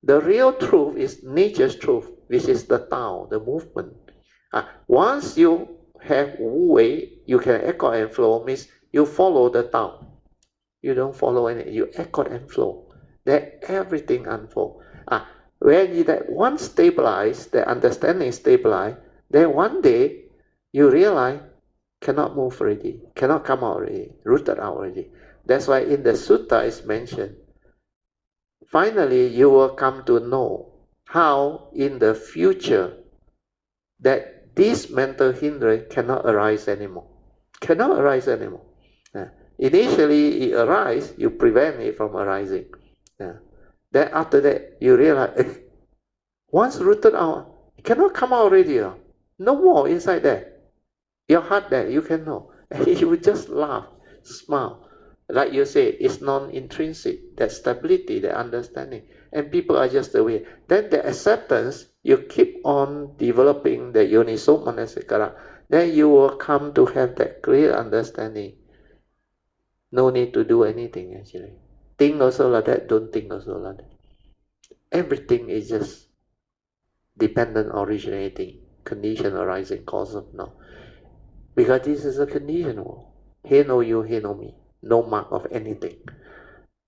The real truth is nature's truth, which is the Tao, the movement. Once you have Wu Wei, you can echo and flow, means you follow the Tao. You don't follow anything, you echo and flow. Then everything unfolds. When that one stabilized, the understanding stabilized, then one day you realize cannot move already, cannot come out already, rooted out already. That's why in the sutta is mentioned, finally you will come to know how in the future that this mental hindrance cannot arise anymore. Cannot arise anymore. Initially it arises, you prevent it from arising. Then after that you realize, once rooted out, it cannot come out already. No more inside there. Your heart there, you can know. And you will just laugh, smile. Like you say, it's non-intrinsic, that stability, that understanding. And people are just the way. Then the acceptance, you keep on developing the yoniso manasikara. Then you will come to have that clear understanding. No need to do anything actually. Think also like that, don't think also like that. Everything is just dependent originating, condition arising, cause of now. Because this is a condition world. He know you, he know me. No mark of anything.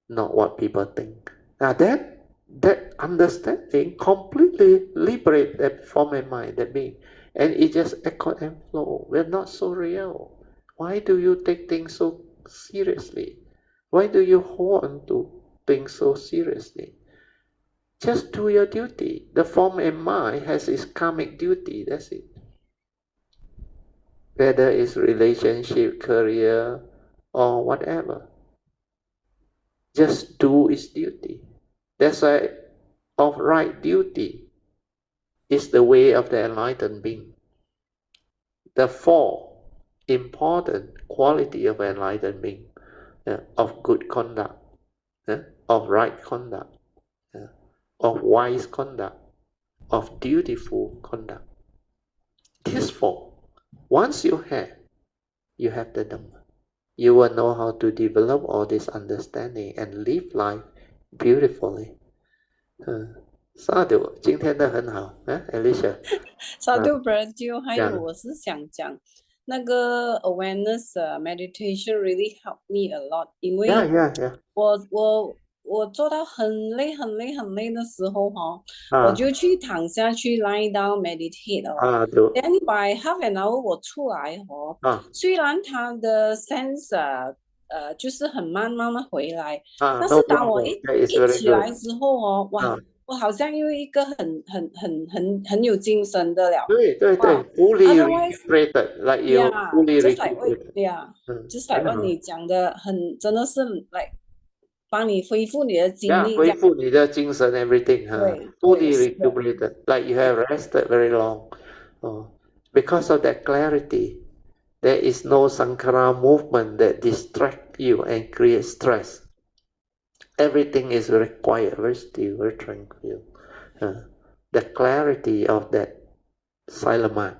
Not what people think. Now that understanding completely liberate that form and mind, that being. And it just echo and flow. We're not so real. Why do you take things so seriously? Why do you hold on to things so seriously? Just do your duty. The form and mind has its karmic duty. That's it. Whether it's relationship, career, or whatever. Just do its duty. That's why of right duty is the way of the enlightened being. The fall important quality of enlightened being, of good conduct, of right conduct, of wise conduct, of dutiful conduct. These four, once you have the Dhamma, you will know how to develop all this understanding and live life beautifully. 萨杜，今天的很好，Alicia。萨杜不然就还有我是想讲，那个 awareness meditation really helped me a lot， 因为我做到很累的时候我就去躺下去 lie down meditate then by half an hour 我出来虽然它的 sense 就是很慢慢的回来，但是当我一起来之后哇，我好像又一个很有精神的了。对 fully recuperated, like you fully recuperated. Just like 你讲的真的是 like 帮你恢复你的精力，恢复你的精神 everything. Fully recuperated, like you have rested very long. Because of that clarity, there is no Sankara movement that distract you and create stress. Everything is very quiet, very still, very tranquil. The clarity of that silent mind,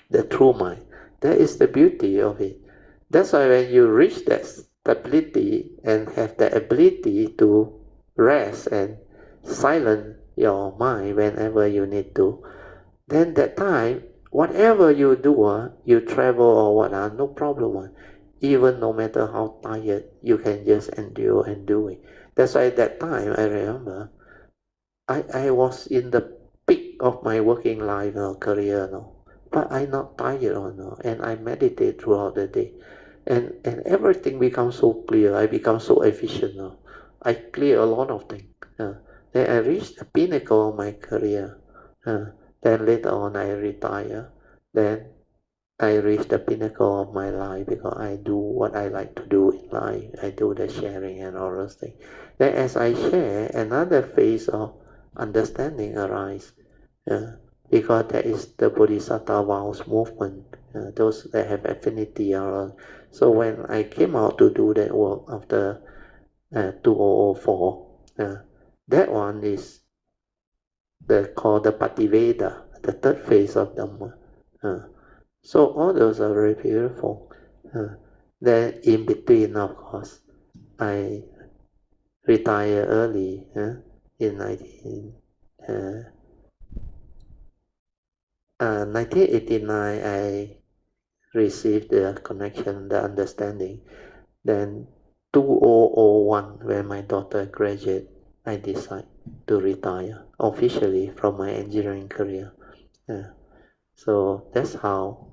the true mind, that is the beauty of it. That's why when you reach that stability and have the ability to rest and silence your mind whenever you need to, then that time, whatever you do, you travel or what, no problem. Even no matter how tired, you can just endure and do it. That's why at that time, I remember, I was in the peak of my working life or career, but I'm not tired, and I meditate throughout the day. And everything becomes so clear. I become so efficient. I clear a lot of things. Then I reached the pinnacle of my career. Then later on, I retire. Then I reach the pinnacle of my life because I do what I like to do in life. I do the sharing and all those things. Then as I share, another phase of understanding arises. Because that is the Bodhisattva vows movement. Those that have affinity are. So when I came out to do that work after 2004, that one is called the Pativeda, the third phase of Dhamma. So all those are very beautiful. Then in between, of course, I retired early in 1989. I received the connection, the understanding. Then 2001, when my daughter graduated, I decided to retire officially from my engineering career. So that's how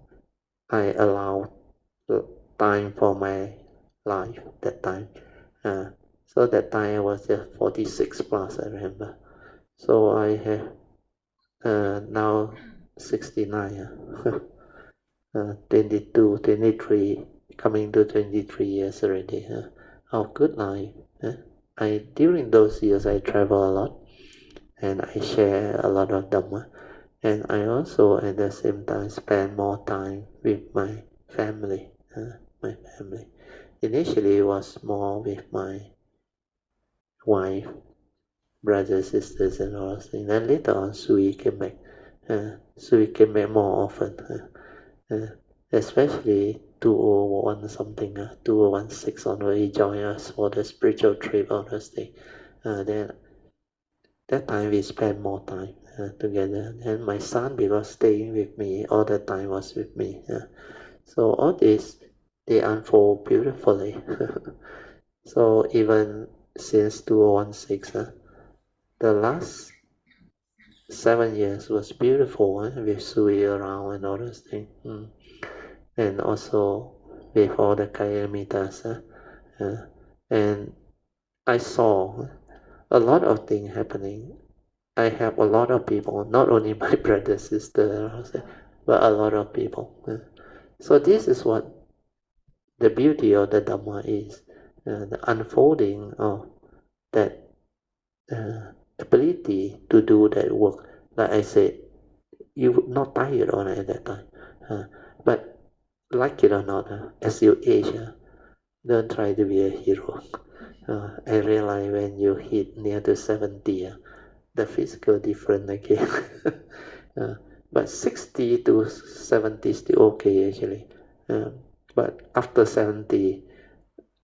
I allowed time for my life that time. So that time I was just 46 plus, I remember. So I have now 69, 22, 23, coming to 23 years already of good life. During those years I travel a lot and I share a lot of Dhamma, and I also at the same time spend more time with my family. Initially it was more with my wife, brothers, sisters, and all those things. Then later on, Sui came back. Sui came back more often, especially 2001 something, 2016 on where he joined us for the spiritual trip, all those things. Then that time we spent more time together. And my son, because staying with me all the time, was with me. So all this, they unfold beautifully. So even since 2016, the last 7 years was beautiful with Sui around and all those things. And also with all the Kayamitas. And I saw a lot of things happening. I have a lot of people, not only my brother, sister, but a lot of people. So this is what the beauty of the Dhamma is, the unfolding of that ability to do that work. Like I said, you were not tired on it at that time, but like it or not, as you age, don't try to be a hero. I realize when you hit near to 70, the physical different again. But 60 to 70 is still okay actually. But after 70,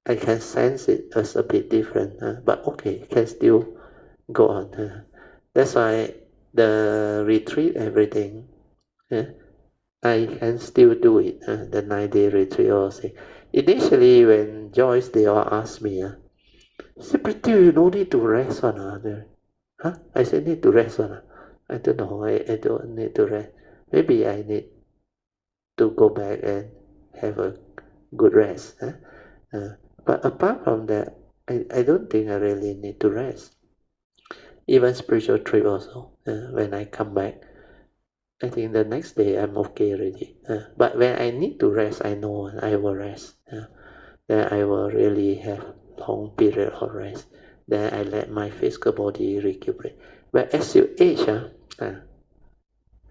I can sense it as a bit different. But okay, can still go on. That's why the retreat, everything, I can still do it. The 9-day retreat also. Initially, when Joyce, they all asked me, Secretary, you no need to rest one. Huh? I said, need to rest one. I don't know. I don't need to rest. Maybe I need to go back and have a good rest. But apart from that, I don't think I really need to rest. Even spiritual trip also. When I come back, I think the next day I'm okay already. But when I need to rest, I know I will rest. Then I will really have long period of rest. Then I let my physical body recuperate. But as you age,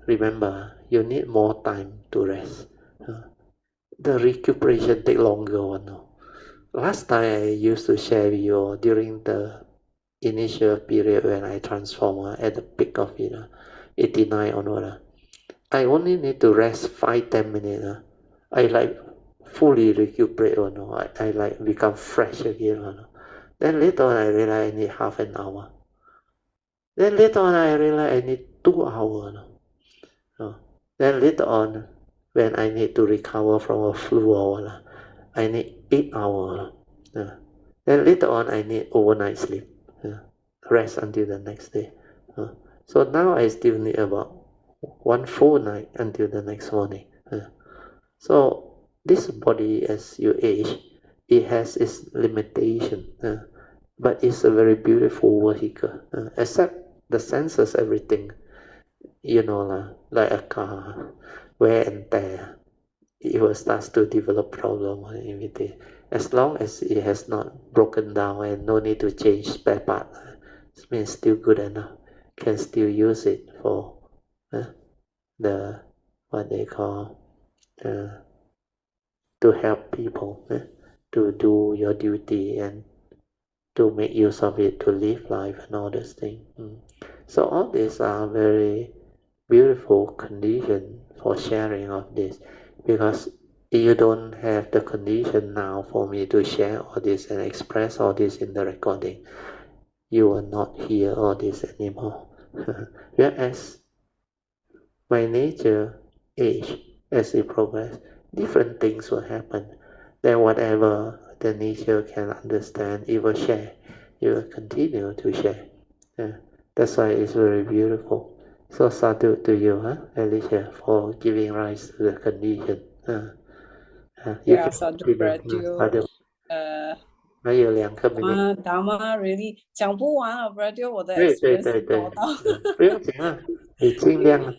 remember, you need more time to rest. The recuperation take longer one. Last time I used to share with you during the initial period when I transform at the peak of it, 89 onward. I only need to rest 5-10 minutes. I like fully recuperate. I like become fresh again. Then later on I realize I need half an hour. Then later on I realize I need 2 hours. Then later on, when I need to recover from a flu, I need 8 hours. Then later on I need overnight sleep. Rest until the next day. So now I still need about 1 full night until the next morning. So this body, as you age, it has its limitation, but it's a very beautiful vehicle. Except the senses, everything, like a car, wear and tear, it will start to develop problem and everything. As long as it has not broken down and no need to change spare part, it means still good enough. Can still use it for the what they call to help people, to do your duty and to make use of it to live life and all those things. So all these are very beautiful condition for sharing of this, because you don't have the condition now for me to share all this and express all this in the recording. You will not hear all this anymore. Whereas my nature age, as it progresses, different things will happen. Then whatever the nature can understand, it will share. It will continue to share. That's why it's very beautiful. So sadhu to you, Alicia, for giving rise to the condition. You can sadhu, Brother. 还有2个 minute。Dharma really 讲不完啊 Brother， 我的 experience 多到不用紧啊，你尽量。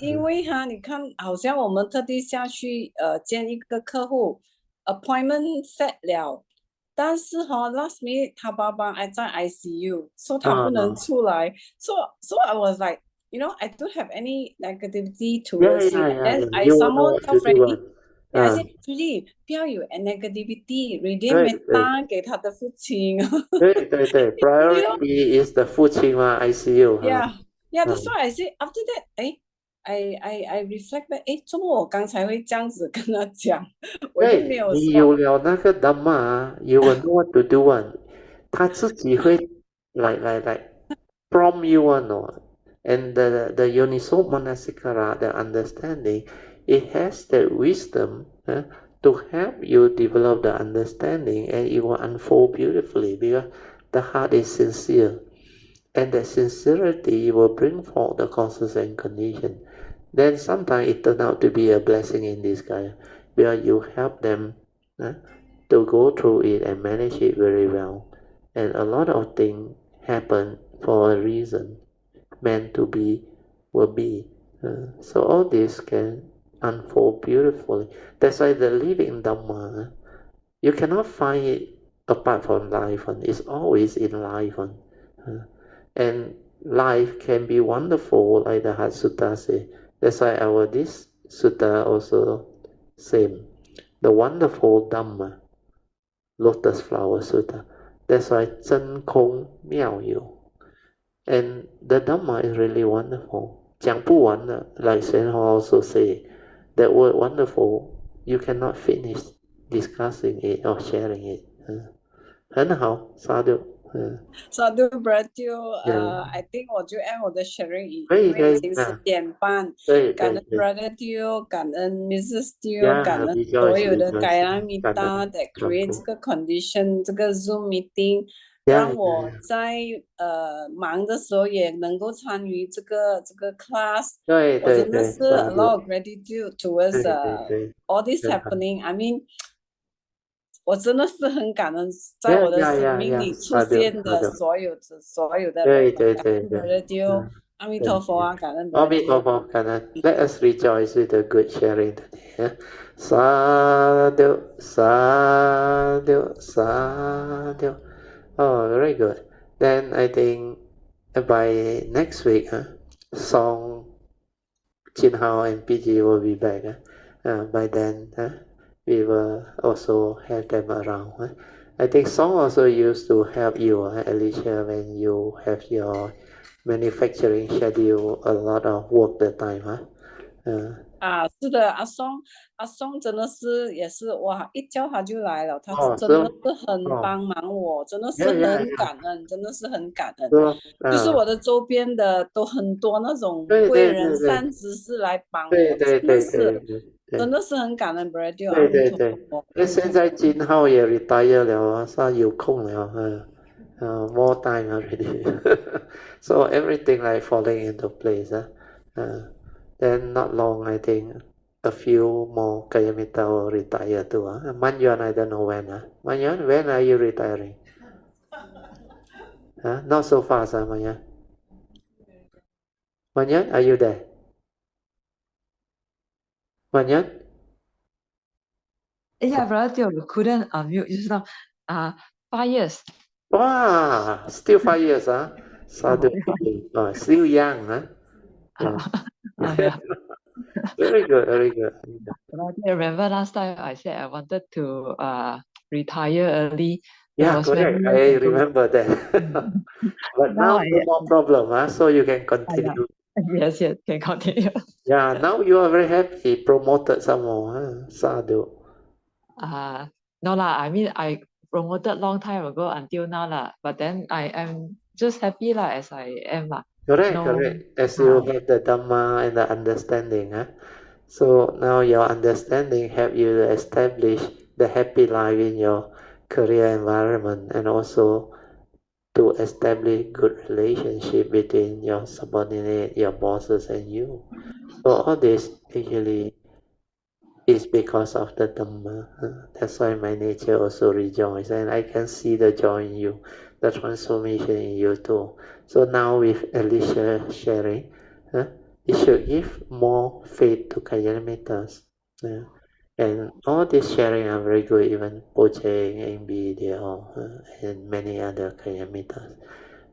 因为你看，好像我们特地下去见一个客户 ，appointment set 了，但是last minute 他爸爸还在 ICU， 说他不能出来，so I was like, I don't have any negativity towards it. Then I somehow tell Freddie, I said, Freddie 不要有 negativity, redeem 单给他的父亲。对 priority is the 父亲嘛 ICU。Yeah, that's why I say after that, I reflect back, 怎么我刚才会这样子跟他讲？我就没有说。你有了那个 Dhamma, you will know what to do one. 他自己会 like prompt you one, and the Yoniso Manasikara, the understanding, it has the wisdom to help you develop the understanding, and it will unfold beautifully because the heart is sincere, and the sincerity will bring forth the causes and conditions. Then sometimes it turns out to be a blessing in disguise, where you help them to go through it and manage it very well. And a lot of things happen for a reason, meant to be, will be. So all this can unfold beautifully. That's why the living Dhamma, you cannot find it apart from life. It's always in life. And life can be wonderful, like the Heart Sutta says. That's why this sutta also same. The wonderful Dhamma, Lotus Flower Sutta. That's why 真空妙有. And the Dhamma is really wonderful. 讲不完的, like Hsuan also say, that word wonderful, you cannot finish discussing it or sharing it. 很好, sadhu. Sadhu Brother, I think 我就按我的 sharing， 因为已经10点半。感恩 Brother Teo， 感恩 Mrs. Teo， 感恩所有的盖拉米达 that create 这个 condition， 这个 Zoom meeting， 让我在忙的时候也能够参与这个 class。我真的是 a lot of gratitude towards all this happening. I mean， 我真的是很感恩，在我的生命里出现的所有的人，感恩 Brother Teo， 阿弥陀佛啊，感恩 Brother Teo， 感恩。Let us rejoice with the good sharing today. Sadhu, sadhu, sadhu. Oh, very good. Then I think by next week, Song, Jin Hao and PG will be back. By then, we will also have them around. I think Song also used to help you, Alicia, when you have your manufacturing schedule, a lot of work that time. 是的，阿松真的是也是哇，一叫他就来了，他真的是很帮忙我，真的是很感恩，真的是很感恩。就是我的周边的都很多那种贵人善知识来帮我，真的是很感恩 Brother。 对，现在金浩也 retire 了，他有空了，more time already. So everything like falling into place. Then not long, I think a few more Kayamita will retire too. Manyan, I don't know when. Manyan, when are you retiring? Not so fast, Manyan. Manyan, are you there? Manyan? Yeah, Brother, we couldn't unmute just now. 5 years. Wow, still 5 years, Sadhu. Still young, Yeah. Very good, very good. I remember last time I said I wanted to retire early. Yeah, correct. I remember that. But now no more problem, so you can continue. Yes, can continue. Yeah, now you are very happy, promoted some more, Sadhu. No lah, I mean I promoted long time ago until now lah. But then I am just happy lah as I am lah. Correct. As you have the Dhamma and the understanding, so now your understanding help you to establish the happy life in your career environment, and also to establish good relationship between your subordinate, your bosses, and you. So all this actually is because of the Dhamma. That's why my nature also rejoices, and I can see the joy in you, the transformation in you too. So now with Alicia sharing, it should give more faith to Kalyanamittas. And all this sharing are very good, even Puja and MB, they all, and many other Kalyanamittas.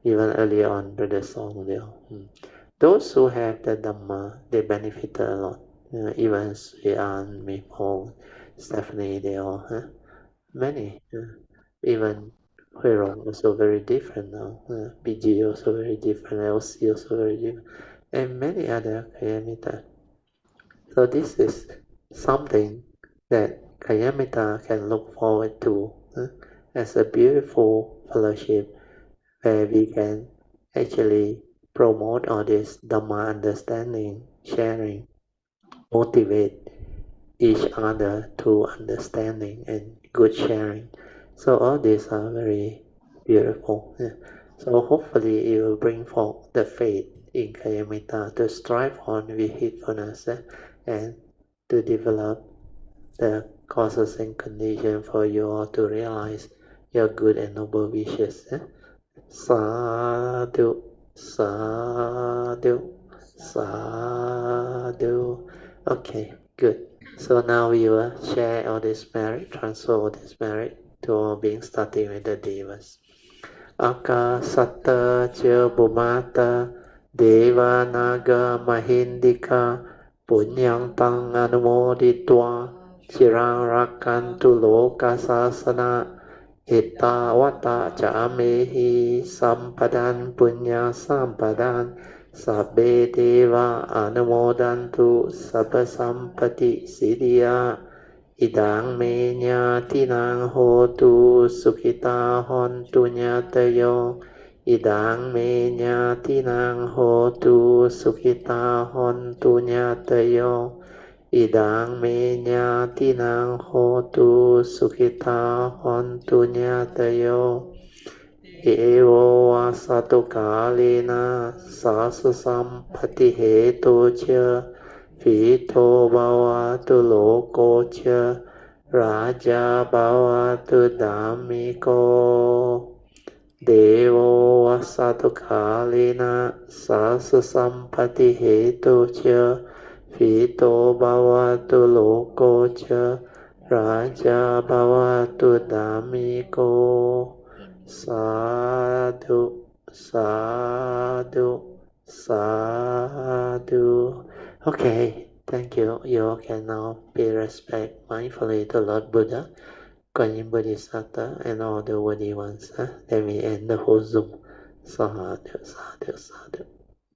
Even earlier on, Brother Song, they all. Those who have the Dhamma, they benefited a lot. Even Hsuan, Maple, Stephanie, they all, many. Even Huirong also very different now. PG also very different. LC also very different. And many other Kalyanamittas. So this is something that Kalyanamittas can look forward to as a beautiful fellowship where we can actually promote all this Dhamma understanding, sharing, motivate each other to understanding and good sharing. So all these are very beautiful. So hopefully it will bring forth the faith in Kalyanamittas to strive on with heedfulness and to develop the causes and conditions for you all to realize your good and noble wishes. Sadhu, sadhu, sadhu. Okay, good. So now we will share all this merit, transfer all this merit to all beings, starting with the Devas. Akasata ca bhumata deva naga mahindika punyang tang anumoditva Chirang rakantu lokasasana Ittavata camehi sampadan punya sampadan Sabbe deva anumodantu sabba sampati siddhya Idang me nyatinang hotu sukhita hontu nyatayo Idang me nyatinang hotu sukhita hontu nyatayo Idang me nyatinang hotu sukhita hontu nyatayo Evo vasato kalena sasu sampati heto cha Vito bhavatu loko cha Raja bhavatu dhammiko Devo vasato kalena sasu sampati heto cha Vito bhavatu loko cha Raja bhavatu dhammiko Sadhu, sadhu, sadhu. Okay, thank you. You all can now pay respect mindfully to Lord Buddha, Guanyin Bodhisattva, and all the worthy ones. Then we end the whole Zoom. Sadhu, sadhu, sadhu.